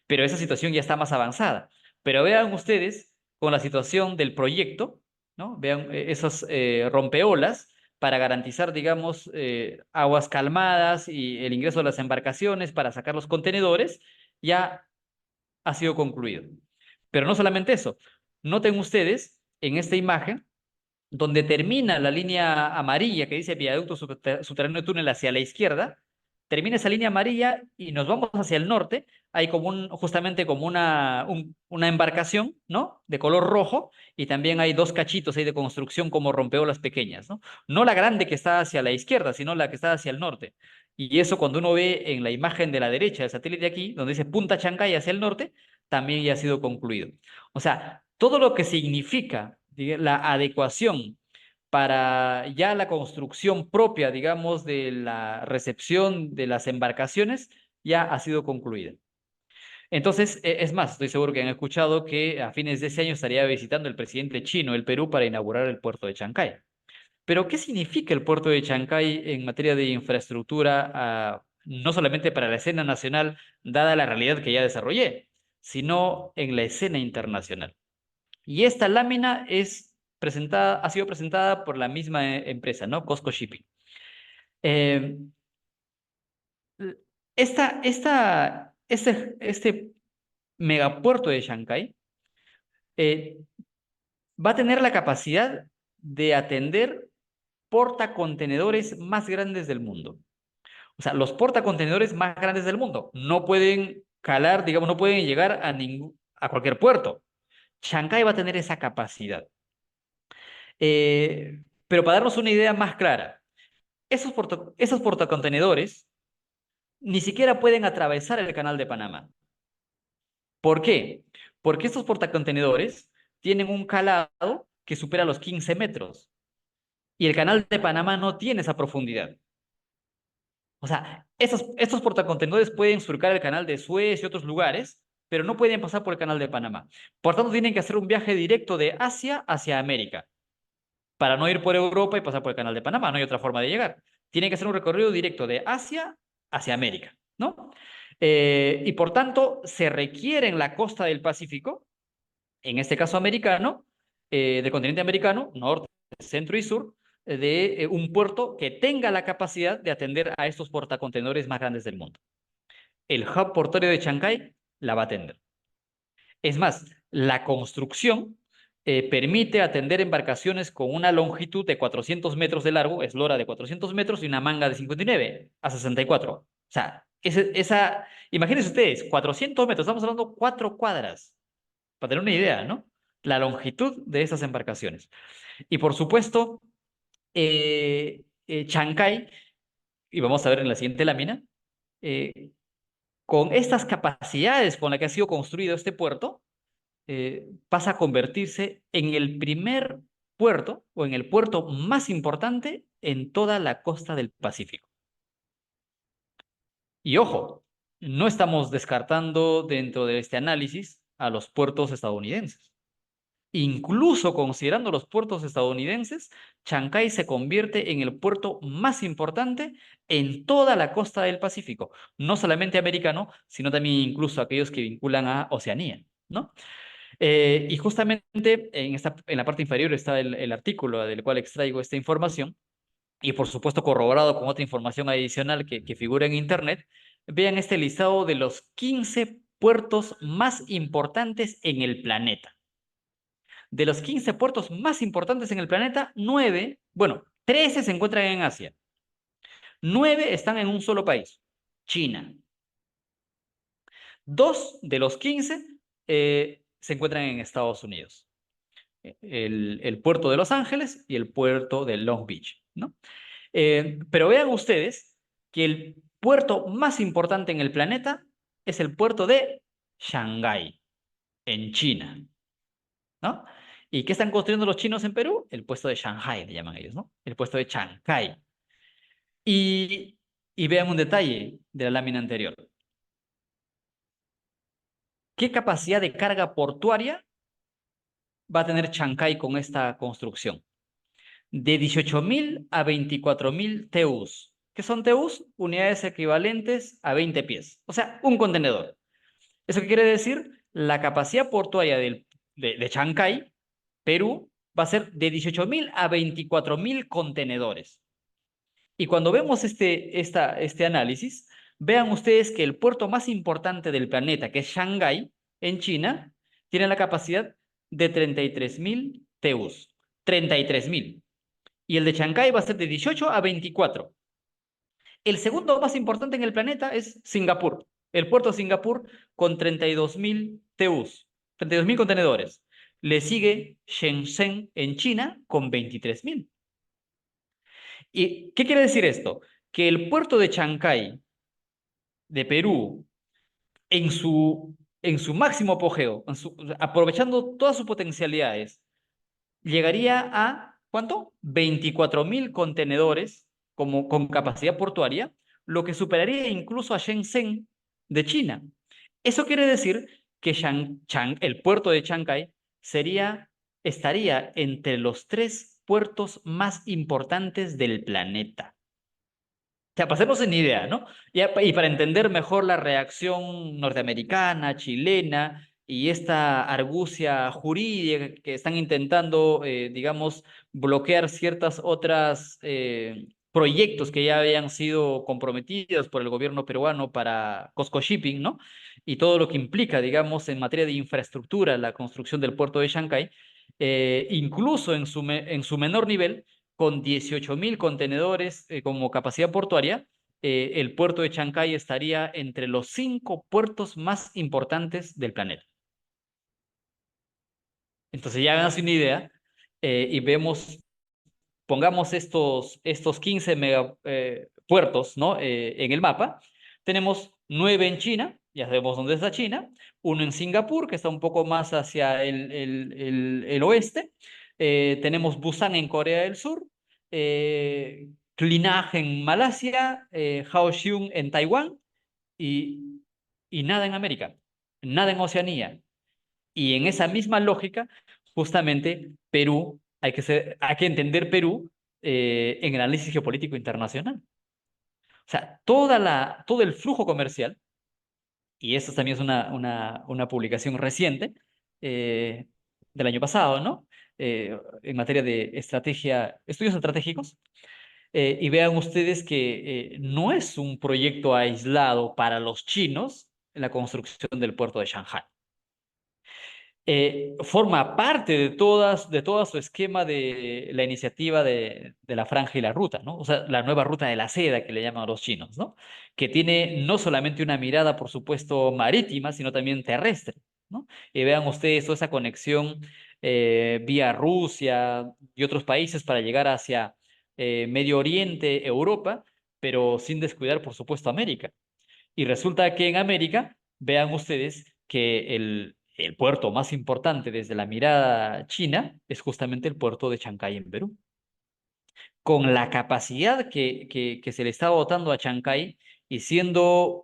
Pero esa situación ya está más avanzada. Pero vean ustedes con la situación del proyecto, ¿no? Vean esas rompeolas para garantizar, digamos, aguas calmadas y el ingreso de las embarcaciones para sacar los contenedores, ya ha sido concluido. Pero no solamente eso. Noten ustedes en esta imagen donde termina la línea amarilla que dice viaducto subterráneo de túnel hacia la izquierda, termina esa línea amarilla y nos vamos hacia el norte, hay como justamente como una embarcación, ¿no? De color rojo, y también hay dos cachitos ahí de construcción como rompeolas pequeñas, ¿no? No la grande que está hacia la izquierda, sino la que está hacia el norte. Y eso cuando uno ve en la imagen de la derecha del satélite aquí, donde dice Punta Chancay hacia el norte, también ya ha sido concluido. O sea, todo lo que significa la adecuación para ya la construcción propia, digamos, de la recepción de las embarcaciones, ya ha sido concluida. Entonces, es más, estoy seguro que han escuchado que a fines de ese año estaría visitando el presidente chino el Perú para inaugurar el puerto de Chancay. Pero, ¿qué significa el puerto de Chancay en materia de infraestructura, no solamente para la escena nacional, dada la realidad que ya desarrollé, sino en la escena internacional? Y esta lámina ha sido presentada por la misma empresa, ¿no? COSCO Shipping. Eh, este megapuerto de Shanghái eh, va a tener la capacidad de atender portacontenedores más grandes del mundo. O sea, los portacontenedores más grandes del mundo no pueden calar, digamos, no pueden llegar a cualquier puerto. Shanghái va a tener esa capacidad. Pero para darnos una idea más clara, esos portacontenedores ni siquiera pueden atravesar el canal de Panamá. ¿Por qué? Porque estos portacontenedores tienen un calado que supera los 15 metros y el canal de Panamá no tiene esa profundidad. O sea, estos portacontenedores pueden surcar el canal de Suez y otros lugares, pero no pueden pasar por el canal de Panamá. Por tanto, tienen que hacer un viaje directo de Asia hacia América para no ir por Europa y pasar por el canal de Panamá. No hay otra forma de llegar. Tienen que hacer un recorrido directo de Asia hacia América, ¿no? Y por tanto, se requiere en la costa del Pacífico, en este caso americano, del continente americano, norte, centro y sur, de un puerto que tenga la capacidad de atender a estos portacontenedores más grandes del mundo. El hub portuario de Chancay la va a atender. Es más, la construcción permite atender embarcaciones con una longitud de 400 metros de largo, eslora de 400 metros y una manga de 59 a 64. O sea, imagínense ustedes, 400 metros, estamos hablando de 4 cuadras, para tener una idea, ¿no? La longitud de esas embarcaciones. Y por supuesto, Chancay, y vamos a ver en la siguiente lámina, eh, con estas capacidades con las que ha sido construido este puerto, pasa a convertirse en el primer puerto o en el puerto más importante en toda la costa del Pacífico. Y ojo, no estamos descartando dentro de este análisis a los puertos estadounidenses. Incluso considerando los puertos estadounidenses, Chancay se convierte en el puerto más importante en toda la costa del Pacífico, no solamente americano, sino también incluso aquellos que vinculan a Oceanía, ¿no? Y justamente en la parte inferior está el artículo del cual extraigo esta información, y por supuesto corroborado con otra información adicional que figura en Internet, vean este listado de los 15 puertos más importantes en el planeta. De los 15 puertos más importantes en el planeta, 9, bueno, 13 se encuentran en Asia. 9 están en un solo país, China. 2 de los 15 se encuentran en Estados Unidos. El puerto de Los Ángeles y el puerto de Long Beach, ¿no? Pero vean ustedes que el puerto más importante en el planeta es el puerto de Shanghái, en China, ¿no? ¿Y qué están construyendo los chinos en Perú? El puesto de Shanghái, le llaman ellos, ¿no? El puesto de Chancay. Y, y vean un detalle de la lámina anterior. ¿Qué capacidad de carga portuaria va a tener Chancay con esta construcción? De 18.000 a 24.000 TEUs. ¿Qué son TEUs? Unidades equivalentes a 20 pies. O sea, un contenedor. ¿Eso qué quiere decir? La capacidad portuaria de Chancay, Perú, va a ser de 18.000 a 24.000 contenedores. Y cuando vemos este análisis, vean ustedes que el puerto más importante del planeta, que es Shanghái, en China, tiene la capacidad de 33.000 TEUs. 33.000. Y el de Chancay va a ser de 18 a 24. El segundo más importante en el planeta es Singapur. El puerto de Singapur con 32.000 TEUs, 32.000 contenedores. Le sigue Shenzhen en China con 23.000. ¿Y qué quiere decir esto? Que el puerto de Chancay, de Perú, en su máximo apogeo, aprovechando todas sus potencialidades, llegaría a, ¿cuánto? 24.000 contenedores con capacidad portuaria, lo que superaría incluso a Shenzhen de China. Eso quiere decir que el puerto de Chancay estaría entre los 3 puertos más importantes del planeta. O sea, para hacernos una idea, ¿no? Y para entender mejor la reacción norteamericana, chilena y esta argucia jurídica que están intentando, digamos, bloquear ciertas otras proyectos que ya habían sido comprometidos por el gobierno peruano para Cosco Shipping, ¿no? Y todo lo que implica, digamos, en materia de infraestructura, la construcción del puerto de Shanghái, incluso en su menor nivel con 18.000 contenedores como capacidad portuaria, el puerto de Chancay estaría entre los 5 puertos más importantes del planeta. Entonces ya háganse una idea y pongamos estos 15 puertos, ¿no? En el mapa. Tenemos 9 en China, ya sabemos dónde está China, uno en Singapur, que está un poco más hacia el oeste. Tenemos Busan en Corea del Sur, Klinaj en Malasia, Kaohsiung en Taiwán y, y nada en América, nada en Oceanía. Y en esa misma lógica, justamente Perú, hay que entender Perú en el análisis geopolítico internacional. O sea, todo el flujo comercial, y esto también es una publicación reciente eh, del año pasado, ¿no? En materia de estudios estratégicos, y vean ustedes que no es un proyecto aislado para los chinos la construcción del puerto de Shanghái. Forma parte de toda su esquema de la iniciativa de la franja y la ruta, ¿no? O sea, la nueva ruta de la seda que le llaman a los chinos, ¿no? Que tiene no solamente una mirada, por supuesto, marítima, sino también terrestre, ¿no? Y vean ustedes toda esa conexión vía Rusia y otros países para llegar hacia Medio Oriente, Europa, pero sin descuidar, por supuesto, América. Y resulta que en América, vean ustedes que el puerto más importante desde la mirada china es justamente el puerto de Chancay en Perú. Con la capacidad que se le está dotando a Chancay y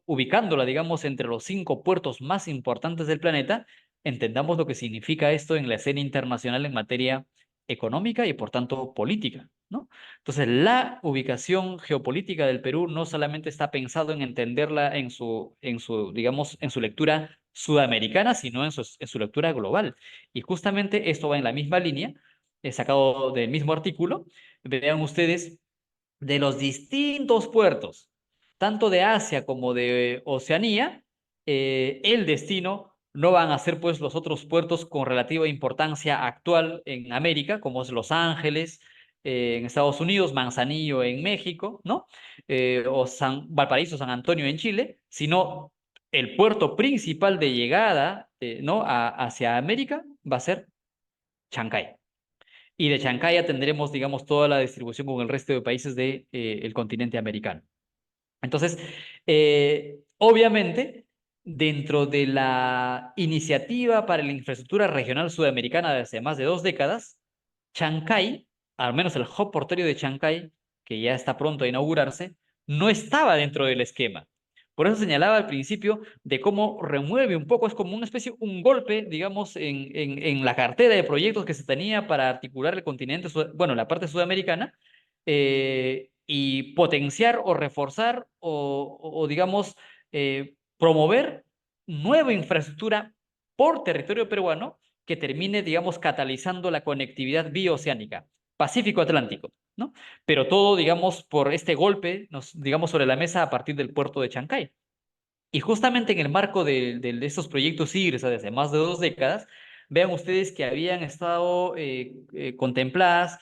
ubicándola, digamos, entre los 5 puertos más importantes del planeta, entendamos lo que significa esto en la escena internacional en materia económica y por tanto política, ¿no? Entonces, la ubicación geopolítica del Perú no solamente está pensado en entenderla digamos, en su lectura sudamericana, sino en su lectura global. Y justamente esto va en la misma línea, sacado del mismo artículo. Vean ustedes de los distintos puertos tanto de Asia como de Oceanía, el destino no van a ser pues los otros puertos con relativa importancia actual en América, como es Los Ángeles, en Estados Unidos, Manzanillo en México, ¿no? O Valparaíso, San Antonio en Chile, sino el puerto principal de llegada, ¿no? Hacia América va a ser Chancay. Y de Chancay ya tendremos, digamos, toda la distribución con el resto de países del el continente americano. Entonces, obviamente, dentro de la iniciativa para la infraestructura regional sudamericana de hace más de 2 décadas, Chancay, al menos el hub portuario de Chancay, que ya está pronto a inaugurarse, no estaba dentro del esquema. Por eso señalaba al principio de cómo remueve un poco, es como una especie, un golpe, digamos, en la cartera de proyectos que se tenía para articular el continente, bueno, la parte sudamericana, y potenciar o reforzar digamos, promover nueva infraestructura por territorio peruano que termine, digamos, catalizando la conectividad bioceánica, Pacífico-Atlántico, ¿no? Pero todo, digamos, por este golpe, digamos, sobre la mesa a partir del puerto de Chancay. Y justamente en el marco de estos proyectos IRSA desde más de 2 décadas, vean ustedes que habían estado contempladas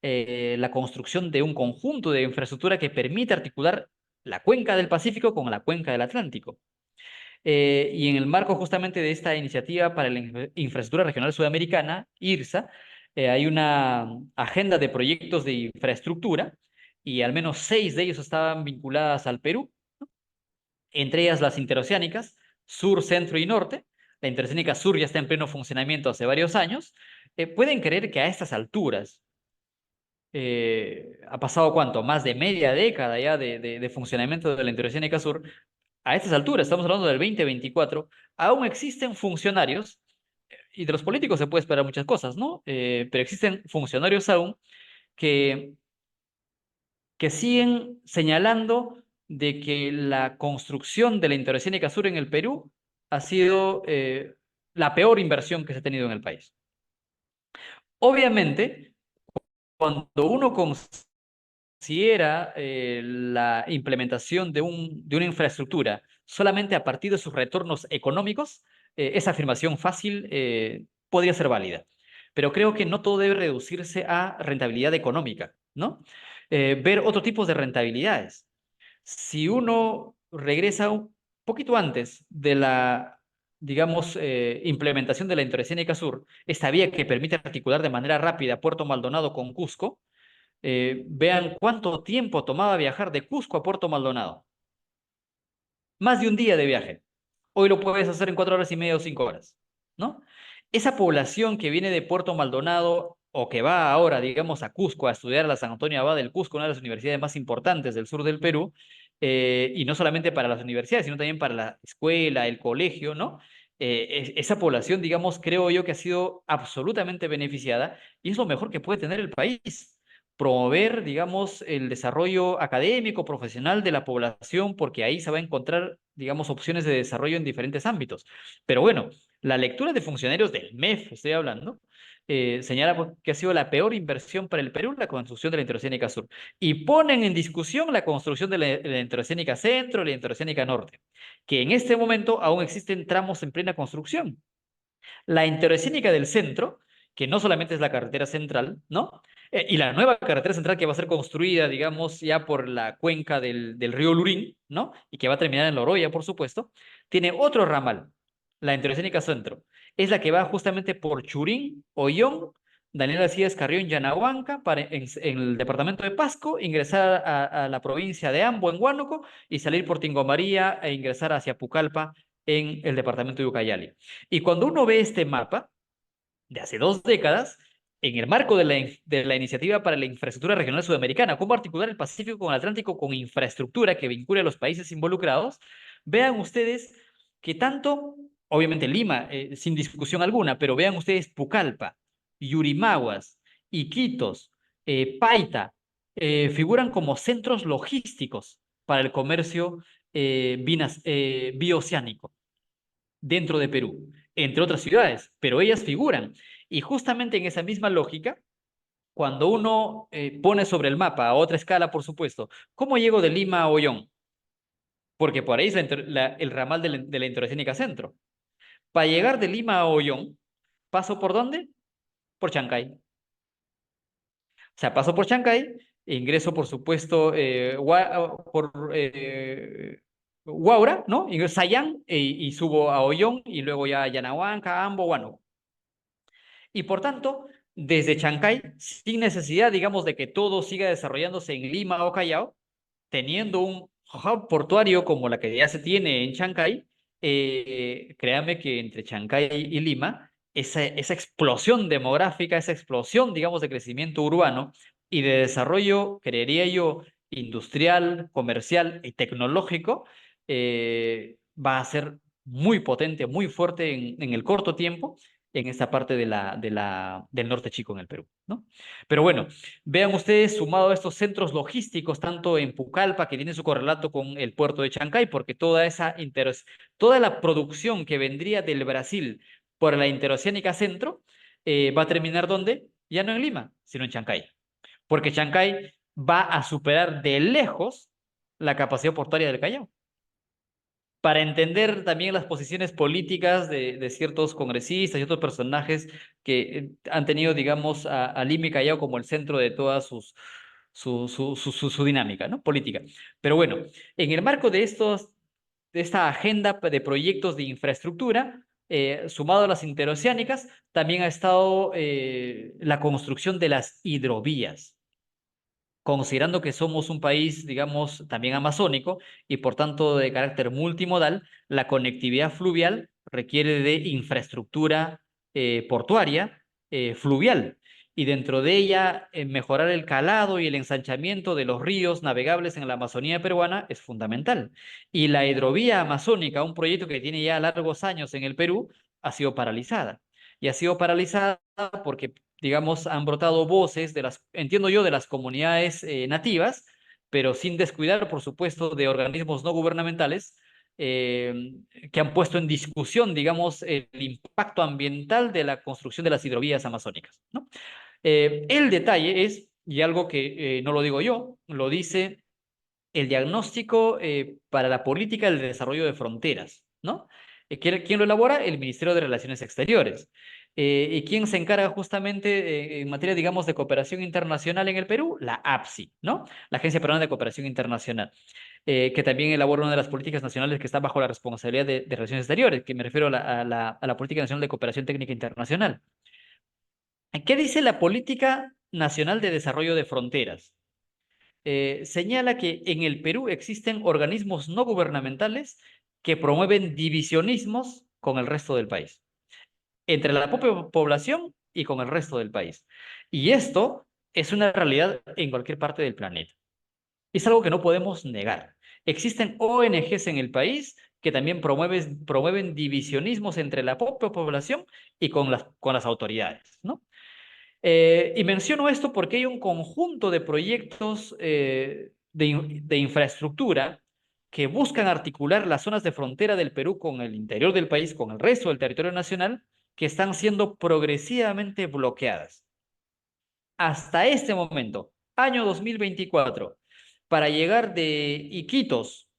la construcción de un conjunto de infraestructura que permite articular la cuenca del Pacífico con la cuenca del Atlántico. Y en el marco justamente de esta iniciativa para la infraestructura regional sudamericana, IRSA, hay una agenda de proyectos de infraestructura y al menos 6 de ellos estaban vinculadas al Perú, entre ellas las interoceánicas, sur, centro y norte. La interoceánica sur ya está en pleno funcionamiento hace varios años. Pueden creer que a estas alturas, ha pasado cuánto, más de media década ya de funcionamiento de la interoceánica sur, a estas alturas, estamos hablando del 2024, aún existen funcionarios, y de los políticos se puede esperar muchas cosas, ¿no? Pero existen funcionarios aún que siguen señalando de que la construcción de la Interoceánica Sur en el Perú ha sido la peor inversión que se ha tenido en el país. Obviamente, cuando uno considera la implementación de una infraestructura solamente a partir de sus retornos económicos, esa afirmación fácil podría ser válida. Pero creo que no todo debe reducirse a rentabilidad económica, ¿no? Ver otro tipo de rentabilidades. Si uno regresa un poquito antes de la, digamos, implementación de la Interoceánica Sur, esta vía que permite articular de manera rápida Puerto Maldonado con Cusco, vean cuánto tiempo tomaba viajar de Cusco a Puerto Maldonado. Más de un día de viaje. Hoy lo puedes hacer en 4 horas y media o 5 horas, ¿no? Esa población que viene de Puerto Maldonado o que va ahora, digamos, a Cusco a estudiar a la San Antonio Abad del Cusco, una de las universidades más importantes del sur del Perú, y no solamente para las universidades, sino también para la escuela, el colegio, ¿no? Esa población, digamos, creo yo que ha sido absolutamente beneficiada y es lo mejor que puede tener el país. Promover, digamos, el desarrollo académico, profesional de la población, porque ahí se va a encontrar, digamos, opciones de desarrollo en diferentes ámbitos. Pero bueno, la lectura de funcionarios del MEF, estoy hablando, señala pues, que ha sido la peor inversión para el Perú la construcción de la Interoceánica Sur. Y ponen en discusión la construcción de la Interoceánica Centro y la Interoceánica Norte, que en este momento aún existen tramos en plena construcción. La Interoceánica del Centro, que no solamente es la carretera central, ¿no? Y la nueva carretera central que va a ser construida, digamos, ya por la cuenca del río Lurín, ¿no? Y que va a terminar en Loroya, por supuesto, tiene otro ramal, la Interoceánica Centro. Es la que va justamente por Churín, Ollón, Daniel Alcides Carrión, Yanahuanca, en el departamento de Pasco, ingresar a la provincia de Ambo, en Huánuco, y salir por Tingomaría e ingresar hacia Pucallpa, en el departamento de Ucayali. Y cuando uno ve este mapa de hace 2 décadas, en el marco de la iniciativa para la infraestructura regional sudamericana, cómo articular el Pacífico con el Atlántico con infraestructura que vincule a los países involucrados, vean ustedes que tanto, obviamente Lima, sin discusión alguna, pero vean ustedes Pucallpa, Yurimaguas, Iquitos, Paita, figuran como centros logísticos para el comercio bioceánico dentro de Perú, entre otras ciudades, pero ellas figuran. Y justamente en esa misma lógica, cuando uno pone sobre el mapa, a otra escala, por supuesto, ¿cómo llego de Lima a Ollón? porque por ahí es el ramal de la Interoceánica Centro. Para llegar de Lima a Ollón, ¿paso por dónde? Por Chancay. O sea, paso por Chancay, ingreso, por supuesto, por Huaura, ¿no? Ingreso a Sayán y subo a Ollón y luego ya a Yanahuanca, Ambo, Huánuco. Y por tanto, desde Chancay, sin necesidad, digamos, de que todo siga desarrollándose en Lima o Callao, teniendo un hub portuario como la que ya se tiene en Chancay, créame que entre Chancay y Lima, esa explosión demográfica, esa explosión, digamos, de crecimiento urbano y de desarrollo, creería yo, industrial, comercial y tecnológico, va a ser muy potente, muy fuerte en el corto tiempo en esta parte del norte chico en el Perú, ¿no? Pero bueno, vean ustedes, sumado a estos centros logísticos, tanto en Pucallpa, que tiene su correlato con el puerto de Chancay, porque toda la producción que vendría del Brasil por la Interoceánica Centro va a terminar ¿dónde? Ya no en Lima, sino en Chancay, porque Chancay va a superar de lejos la capacidad portuaria del Callao para entender también las posiciones políticas de ciertos congresistas y otros personajes que han tenido, digamos, a Lima y Callao como el centro de toda su dinámica, ¿no? Política. Pero bueno, en el marco de esta agenda de proyectos de infraestructura, sumado a las interoceánicas, también ha estado la construcción de las hidrovías considerando que somos un país, digamos, también amazónico y por tanto de carácter multimodal, la conectividad fluvial requiere de infraestructura portuaria fluvial y dentro de ella mejorar el calado y el ensanchamiento de los ríos navegables en la Amazonía peruana es fundamental. Y la hidrovía amazónica, un proyecto que tiene ya largos años en el Perú, ha sido paralizada. Y ha sido paralizada porque digamos, han brotado voces entiendo yo, de las comunidades nativas, pero sin descuidar, por supuesto, de organismos no gubernamentales eh, que han puesto en discusión, digamos, el impacto ambiental de la construcción de las hidrovías amazónicas, ¿no? El detalle es, y algo que no lo digo yo, lo dice el diagnóstico para la política del desarrollo de fronteras, ¿no? ¿Quién lo elabora? El Ministerio de Relaciones Exteriores. ¿Y quién se encarga justamente en materia, digamos, de cooperación internacional en el Perú? La APSI, ¿no? La Agencia Peruana de Cooperación Internacional, que también elabora una de las políticas nacionales que está bajo la responsabilidad de Relaciones Exteriores, que me refiero a la Política Nacional de Cooperación Técnica Internacional. ¿Qué dice la Política Nacional de Desarrollo de Fronteras? Señala que en el Perú existen organismos no gubernamentales que promueven divisionismos con el resto del país, entre la propia población y con el resto del país. Y esto es una realidad en cualquier parte del planeta. Es algo que no podemos negar. Existen ONGs en el país que también promueven divisionismos entre la propia población y con las autoridades, ¿no? Y menciono esto porque hay un conjunto de proyectos de infraestructura que buscan articular las zonas de frontera del Perú con el interior del país, con el resto del territorio nacional, que están siendo progresivamente bloqueadas. Hasta este momento, año 2024, para llegar de Iquitos,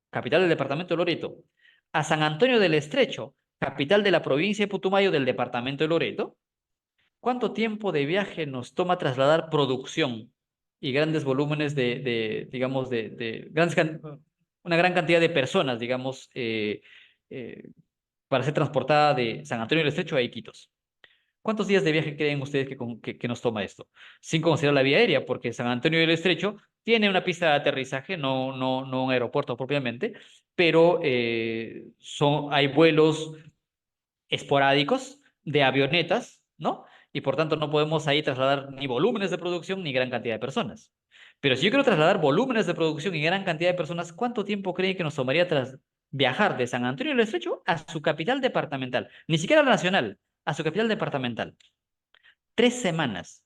capital del departamento de Loreto, a San Antonio del Estrecho, capital de la provincia de Putumayo del departamento de Loreto, ¿cuánto tiempo de viaje nos toma trasladar producción y grandes volúmenes digamos, una gran cantidad de personas, digamos, eh, para ser transportada de San Antonio del Estrecho a Iquitos? ¿Cuántos días de viaje creen ustedes que nos toma esto? Sin considerar la vía aérea, porque San Antonio del Estrecho tiene una pista de aterrizaje, no un aeropuerto propiamente, pero hay vuelos esporádicos de avionetas, ¿no? Y por tanto no podemos ahí trasladar ni volúmenes de producción ni gran cantidad de personas. Pero si yo quiero trasladar volúmenes de producción y gran cantidad de personas, ¿cuánto tiempo creen que nos tomaría tras viajar de San Antonio del Estrecho a su capital departamental? Ni siquiera a la nacional, a su capital departamental. 3 semanas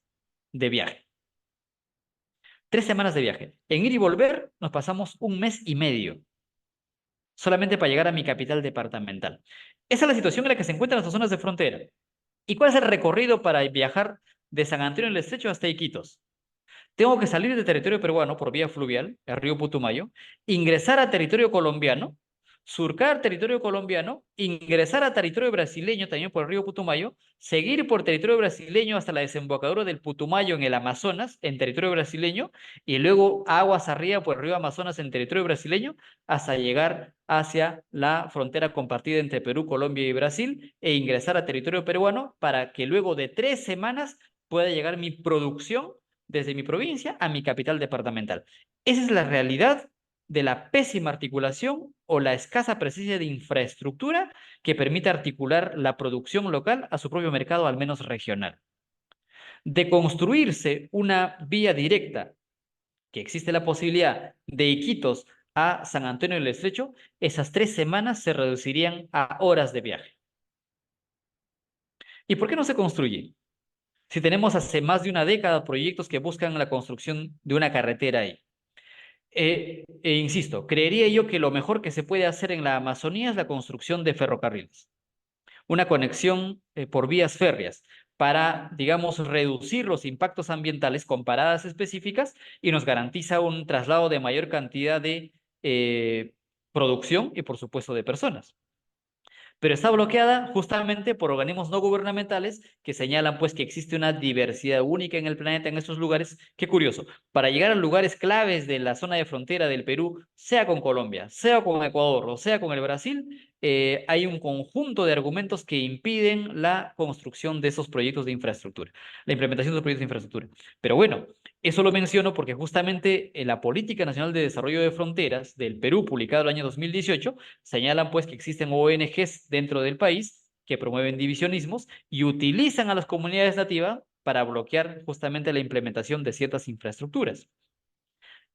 de viaje. 3 semanas de viaje. En ir y volver nos pasamos un mes y medio solamente para llegar a mi capital departamental. Esa es la situación en la que se encuentran las zonas de frontera. ¿Y cuál es el recorrido para viajar de San Antonio del Estrecho hasta Iquitos? tengo que salir del territorio peruano por vía fluvial, el río Putumayo, ingresar a territorio colombiano, surcar territorio colombiano, ingresar a territorio brasileño también por el río Putumayo, seguir por territorio brasileño hasta la desembocadura del Putumayo en el Amazonas, en territorio brasileño, y luego aguas arriba por el río Amazonas en territorio brasileño, hasta llegar hacia la frontera compartida entre Perú, Colombia y Brasil, e ingresar a territorio peruano para que luego de 3 semanas pueda llegar mi producción desde mi provincia a mi capital departamental. Esa es la realidad de la pésima articulación o la escasa presencia de infraestructura que permite articular la producción local a su propio mercado, al menos regional. De construirse una vía directa, que existe la posibilidad de Iquitos a San Antonio del Estrecho, esas 3 semanas se reducirían a horas de viaje. ¿Y por qué no se construye? Si tenemos hace más de una década proyectos que buscan la construcción de una carretera ahí. Insisto, creería yo que lo mejor que se puede hacer en la Amazonía es la construcción de ferrocarriles, una conexión por vías férreas para, digamos, reducir los impactos ambientales con paradas específicas y nos garantiza un traslado de mayor cantidad de producción y, por supuesto, de personas, pero está bloqueada justamente por organismos no gubernamentales que señalan pues que existe una diversidad única en el planeta en estos lugares. Qué curioso, para llegar a lugares claves de la zona de frontera del Perú, sea con Colombia, sea con Ecuador o sea con el Brasil, hay un conjunto de argumentos que impiden la construcción de esos proyectos de infraestructura, la implementación de los proyectos de infraestructura. Pero bueno, eso lo menciono porque justamente en la Política Nacional de Desarrollo de Fronteras del Perú, publicado el año 2018, señalan pues que existen ONGs dentro del país que promueven divisionismos y utilizan a las comunidades nativas para bloquear justamente la implementación de ciertas infraestructuras.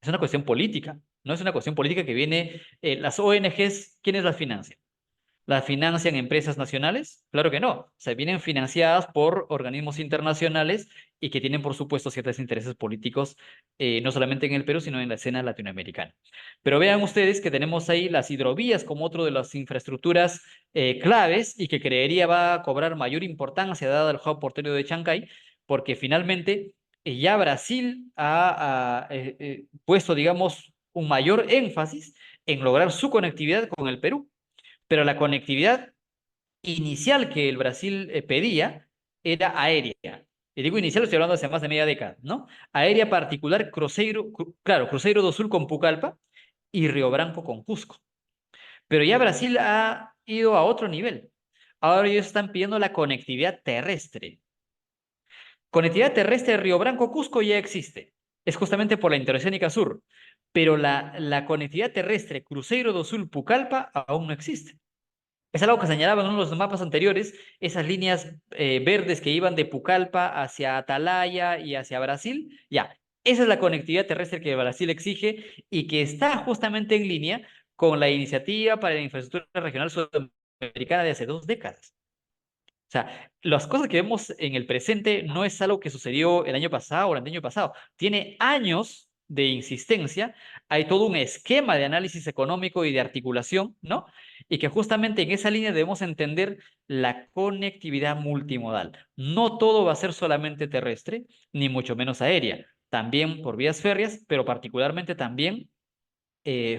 Es una cuestión política, no es una cuestión política que viene, las ONGs, ¿quiénes las financian? ¿Las financian empresas nacionales? Claro que no. O sea, vienen financiadas por organismos internacionales y que tienen, por supuesto, ciertos intereses políticos, no solamente en el Perú, sino en la escena latinoamericana. Pero vean ustedes que tenemos ahí las hidrovías como otro de las infraestructuras claves y que creería va a cobrar mayor importancia dada el hub portuario de Chancay, porque finalmente ya Brasil ha puesto, digamos, un mayor énfasis en lograr su conectividad con el Perú, pero la conectividad inicial que el Brasil pedía era aérea. Y digo inicial, estoy hablando de hace más de media década, ¿no? Aérea particular, claro, Cruzeiro do Sul con Pucallpa y Río Branco con Cusco. Pero ya Brasil ha ido a otro nivel. Ahora ellos están pidiendo la conectividad terrestre. Conectividad terrestre de Río Branco-Cusco ya existe. Es justamente por la Interoceánica Sur. Pero la conectividad terrestre Cruzeiro do Sul-Pucallpa aún no existe. Es algo que señalaban en uno de los mapas anteriores, esas líneas verdes que iban de Pucallpa hacia Atalaya y hacia Brasil. Ya, esa es la conectividad terrestre que Brasil exige y que está justamente en línea con la iniciativa para la infraestructura regional sudamericana de hace 2 décadas. O sea, las cosas que vemos en el presente no es algo que sucedió el año pasado o el año pasado. Tiene años de insistencia, hay todo un esquema de análisis económico y de articulación, ¿no? Y que justamente en esa línea debemos entender la conectividad multimodal. No todo va a ser solamente terrestre, ni mucho menos aérea, también por vías férreas, pero particularmente también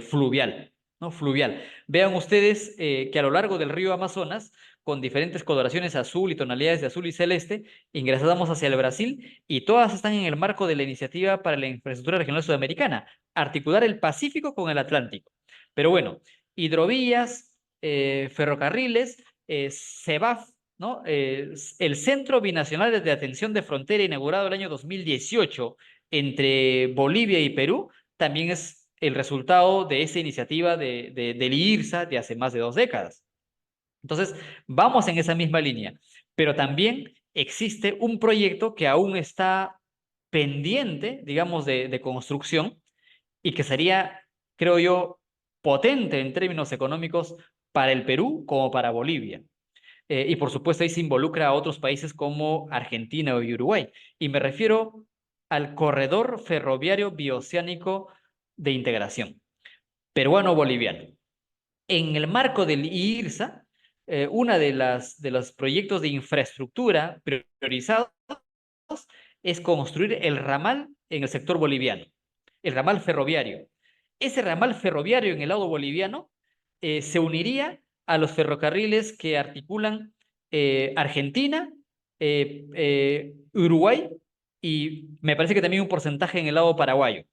fluvial, ¿no? Fluvial. Vean ustedes que a lo largo del río Amazonas, con diferentes coloraciones azul y tonalidades de azul y celeste, ingresamos hacia el Brasil y todas están en el marco de la Iniciativa para la Infraestructura Regional Sudamericana, articular el Pacífico con el Atlántico. Pero bueno, hidrovías, ferrocarriles, CEBAF, ¿no? El Centro Binacional de Atención de Frontera, inaugurado el año 2018 entre Bolivia y Perú, también es el resultado de esa iniciativa del IRSA de hace más de 2 décadas. Entonces, vamos en esa misma línea, pero también existe un proyecto que aún está pendiente, digamos, de construcción y que sería, creo yo, potente en términos económicos para el Perú como para Bolivia. Y por supuesto ahí se involucra a otros países como Argentina o Uruguay. Y me refiero al corredor ferroviario bioceánico de integración peruano-boliviano. En el marco del IRSA, una de los proyectos de infraestructura priorizados es construir el ramal en el sector boliviano, el ramal ferroviario. Ese ramal ferroviario en el lado boliviano se uniría a los ferrocarriles que articulan Argentina, Uruguay y me parece que también un porcentaje en el lado paraguayo.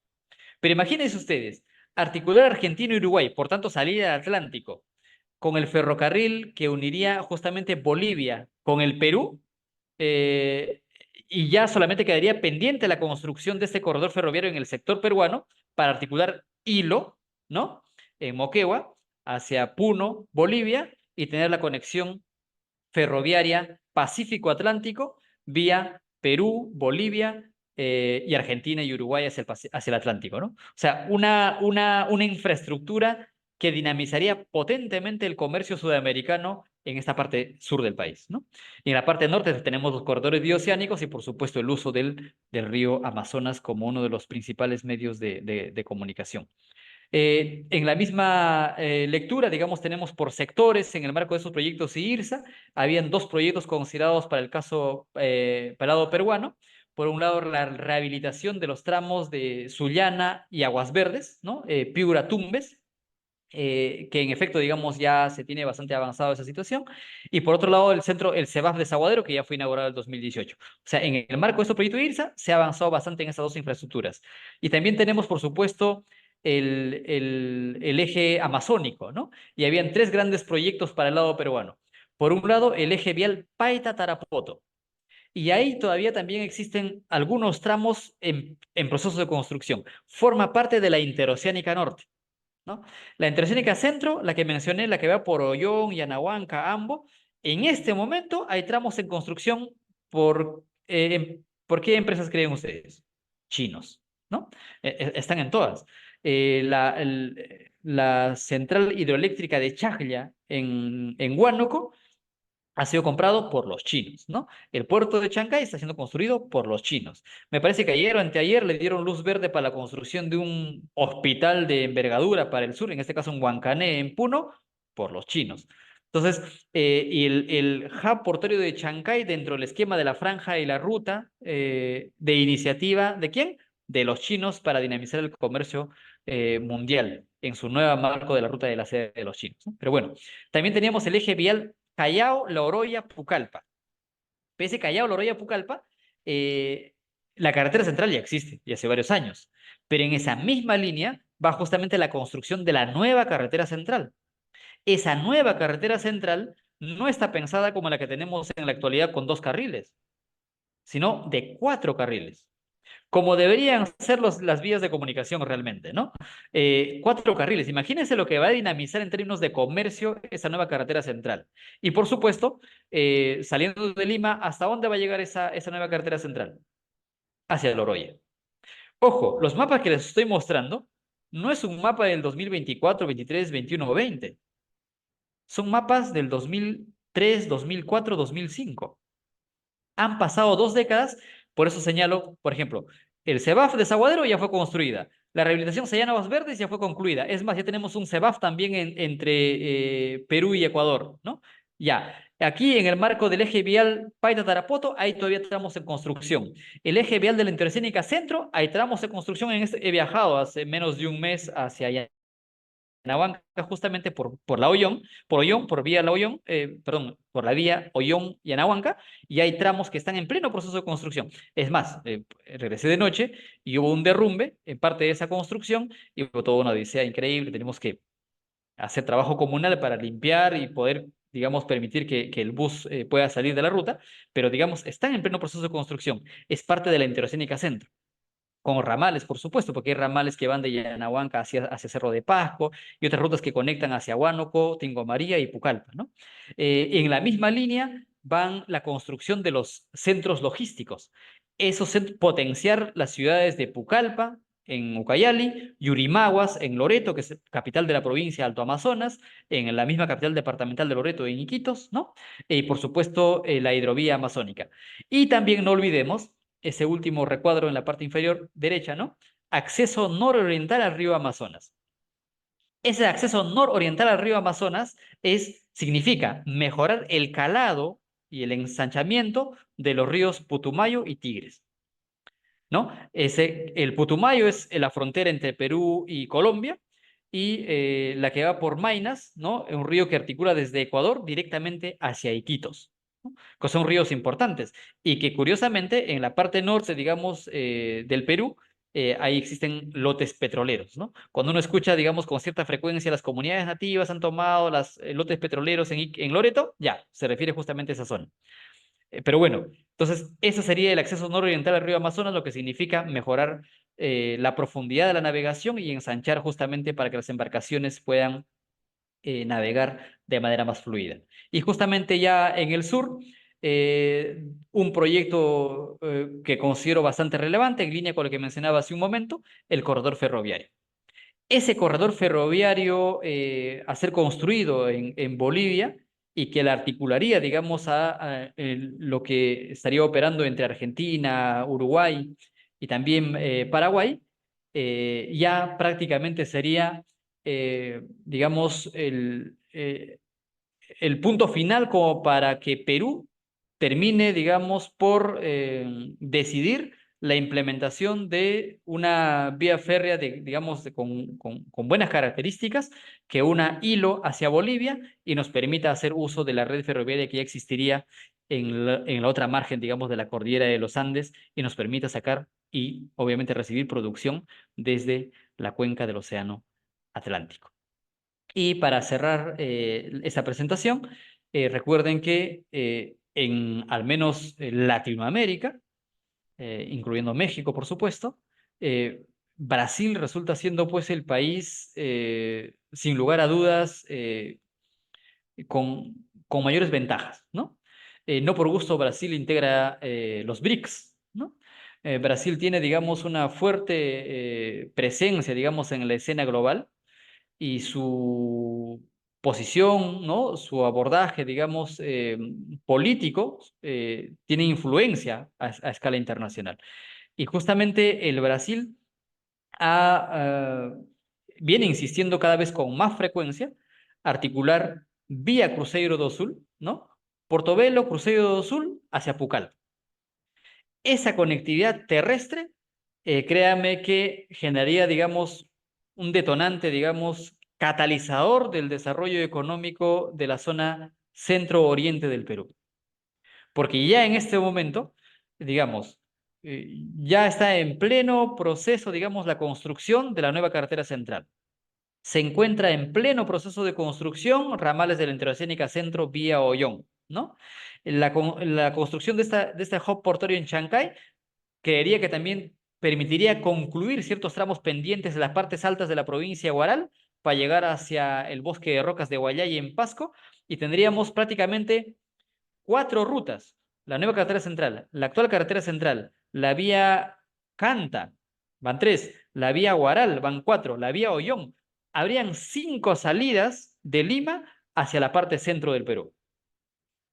Pero imagínense ustedes, articular Argentina y Uruguay, por tanto salir al Atlántico, con el ferrocarril que uniría justamente Bolivia con el Perú, eh, y ya solamente quedaría pendiente la construcción de este corredor ferroviario en el sector peruano para articular Hilo, ¿no? En Moquegua, hacia Puno, Bolivia, y tener la conexión ferroviaria Pacífico-Atlántico vía Perú, Bolivia y Argentina y Uruguay hacia el Atlántico, ¿no? O sea, una infraestructura que dinamizaría potentemente el comercio sudamericano en esta parte sur del país, ¿no? Y en la parte norte tenemos los corredores bioceánicos y, por supuesto, el uso del río Amazonas como uno de los principales medios de comunicación. En la misma lectura, digamos, tenemos por sectores en el marco de esos proyectos IRSA, habían dos proyectos considerados para el caso para el lado peruano. Por un lado, la rehabilitación de los tramos de Sullana y Aguas Verdes, ¿no? Piura-Tumbes, que en efecto, digamos, ya se tiene bastante avanzado esa situación. Y por otro lado, el centro, el CEBAF de Saguadero, que ya fue inaugurado en 2018. O sea, en el marco de este proyecto IRSA, se ha avanzado bastante en esas dos infraestructuras. Y también tenemos, por supuesto, el eje amazónico, ¿no? Y habían tres grandes proyectos para el lado peruano. Por un lado, el eje vial Paita-Tarapoto. Y ahí todavía también existen algunos tramos en proceso de construcción. Forma parte de la Interoceánica Norte, ¿no? La Interoceánica Centro, la que mencioné, la que va por Ollón, Yanahuanca, Ambo, en este momento hay tramos en construcción ¿por qué empresas creen ustedes? Chinos, ¿no? Están en todas. La central hidroeléctrica de Chajlla en Huánuco ha sido comprado por los chinos, ¿no? El puerto de Chancay está siendo construido por los chinos. Me parece que ayer o anteayer le dieron luz verde para la construcción de un hospital de envergadura para el sur, en este caso en Huancané, en Puno, por los chinos. Entonces, y el hub portuario de Chancay dentro del esquema de la franja y la ruta de iniciativa, ¿de quién? De los chinos para dinamizar el comercio mundial en su nuevo marco de la ruta de la sede de los chinos, ¿no? Pero bueno, también teníamos el eje vial Callao, La Oroya, Pucallpa. Pese Callao, La Oroya, Pucallpa, eh, la carretera central ya existe, y hace varios años. Pero en esa misma línea va justamente la construcción de la nueva carretera central. Esa nueva carretera central no está pensada como la que tenemos en la actualidad con dos carriles, sino de cuatro carriles como deberían ser las vías de comunicación realmente, ¿no? Cuatro carriles. Imagínense lo que va a dinamizar en términos de comercio esa nueva carretera central. Y por supuesto, saliendo de Lima, ¿hasta dónde va a llegar esa nueva carretera central? Hacia Loroya. Ojo, los mapas que les estoy mostrando no es un mapa del 2024, 23, 21 o 20. Son mapas del 2003, 2004, 2005. Han pasado 2 décadas, por eso señalo, por ejemplo, el CEBAF de Saguadero ya fue construida, la rehabilitación Sayana Aguas Verdes ya fue concluida, es más, ya tenemos un CEBAF también entre Perú y Ecuador, ¿no? Ya, aquí en el marco del eje vial Paita-Tarapoto, hay todavía tramos en construcción. El eje vial de la Interoceánica Centro, hay tramos de construcción, he viajado hace menos de un mes hacia allá. Nahuanca justamente por la Ollón, por vía La Ollón, perdón, por la vía Ollón y Anahuanca, y hay tramos que están en pleno proceso de construcción. Es más, regresé de noche y hubo un derrumbe en parte de esa construcción y fue toda una odisea increíble. Tenemos que hacer trabajo comunal para limpiar y poder, digamos, permitir que el bus pueda salir de la ruta, pero, digamos, están en pleno proceso de construcción. Es parte de la Interoceánica Centro con ramales, por supuesto, porque hay ramales que van de Yanahuanca hacia Cerro de Pasco y otras rutas que conectan hacia Huánuco, Tingo María y Pucallpa, ¿no? En la misma línea van la construcción de los centros logísticos. Potenciar las ciudades de Pucallpa, en Ucayali, Yurimaguas, en Loreto, que es capital de la provincia de Alto Amazonas, en la misma capital departamental de Loreto, en Iquitos, ¿no? Y por supuesto, la hidrovía amazónica. Y también no olvidemos ese último recuadro en la parte inferior derecha, ¿no? Acceso nororiental al río Amazonas. Ese acceso nororiental al río Amazonas significa mejorar el calado y el ensanchamiento de los ríos Putumayo y Tigres. ¿no? El Putumayo es la frontera entre Perú y Colombia, y la que va por Maynas, ¿no? Es un río que articula desde Ecuador directamente hacia Iquitos, ¿no? Que son ríos importantes y que curiosamente en la parte norte, digamos, del Perú, ahí existen lotes petroleros, ¿no? Cuando uno escucha, digamos, con cierta frecuencia las comunidades nativas han tomado los lotes petroleros en Loreto, ya, se refiere justamente a esa zona. Pero bueno, entonces ese sería el acceso nororiental al río Amazonas, lo que significa mejorar la profundidad de la navegación y ensanchar justamente para que las embarcaciones puedan navegar de manera más fluida. Y justamente ya en el sur, un proyecto que considero bastante relevante, en línea con lo que mencionaba hace un momento, el corredor ferroviario. Ese corredor ferroviario a ser construido en Bolivia y que la articularía, digamos, lo que estaría operando entre Argentina, Uruguay y también Paraguay, ya prácticamente sería, digamos, el punto final como para que Perú termine, digamos, por decidir la implementación de una vía férrea, digamos, con buenas características, que una hilo hacia Bolivia y nos permita hacer uso de la red ferroviaria que ya existiría en la otra margen, digamos, de la cordillera de los Andes y nos permita sacar y, obviamente, recibir producción desde la cuenca del Océano Atlántico. Y para cerrar esta presentación, recuerden que en al menos Latinoamérica, incluyendo México, por supuesto, eh, Brasil resulta siendo pues el país, sin lugar a dudas, con mayores ventajas, ¿no? No por gusto Brasil integra los BRICS, ¿no? Brasil tiene, digamos, una fuerte presencia, digamos, en la escena global y su posición, ¿no? Su abordaje, digamos, político, tiene influencia a escala internacional. Y justamente el Brasil ha, viene insistiendo cada vez con más frecuencia articular vía Cruzeiro do Sul, ¿no? Portobelo, Cruzeiro do Sul hacia Pucallpa. Esa conectividad terrestre, créame que generaría, digamos, un detonante, digamos, catalizador del desarrollo económico de la zona centro-oriente del Perú. Porque ya en este momento, digamos, ya está en pleno proceso, digamos, la construcción de la nueva carretera central. Se encuentra en pleno proceso de construcción ramales de la Interoceánica Centro vía Ollón, ¿no? La construcción de este hub portuario en Chancay creería que también permitiría concluir ciertos tramos pendientes de las partes altas de la provincia de Huaral para llegar hacia el bosque de rocas de Guayay en Pasco y tendríamos prácticamente cuatro rutas. La nueva carretera central, la actual carretera central, la vía Canta, van tres, la vía Huaral, van cuatro, la vía Ollón. Habrían cinco salidas de Lima hacia la parte centro del Perú.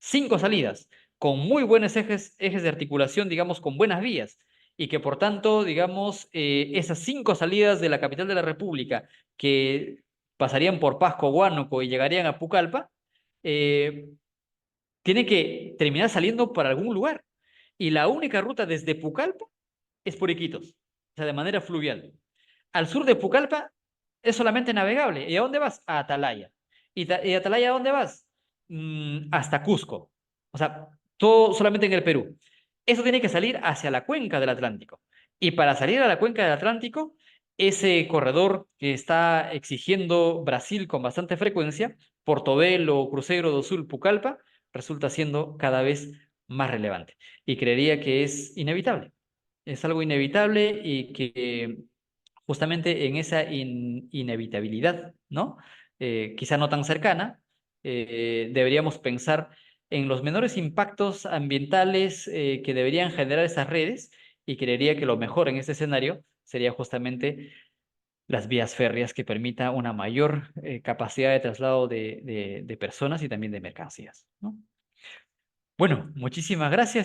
Cinco salidas con muy buenos ejes de articulación, digamos, con buenas vías, y que por tanto, digamos, esas cinco salidas de la capital de la República que pasarían por Pasco, Huánuco y llegarían a Pucallpa, eh, tienen que terminar saliendo para algún lugar. Y la única ruta desde Pucallpa es por Iquitos, o sea, de manera fluvial. Al sur de Pucallpa es solamente navegable. ¿Y a dónde vas? A Atalaya. ¿Y Atalaya a dónde vas? Hasta Cusco. O sea, todo solamente en el Perú. Eso tiene que salir hacia la cuenca del Atlántico. Y para salir a la cuenca del Atlántico, ese corredor que está exigiendo Brasil con bastante frecuencia, Portobelo, Cruzeiro do Sul, Pucallpa, resulta siendo cada vez más relevante. Y creería que es inevitable. Es algo inevitable y que justamente en esa inevitabilidad, ¿no? Quizá no tan cercana, deberíamos pensar en los menores impactos ambientales que deberían generar esas redes y creería que lo mejor en este escenario sería justamente las vías férreas que permita una mayor capacidad de traslado de personas y también de mercancías, ¿no? Bueno, muchísimas gracias.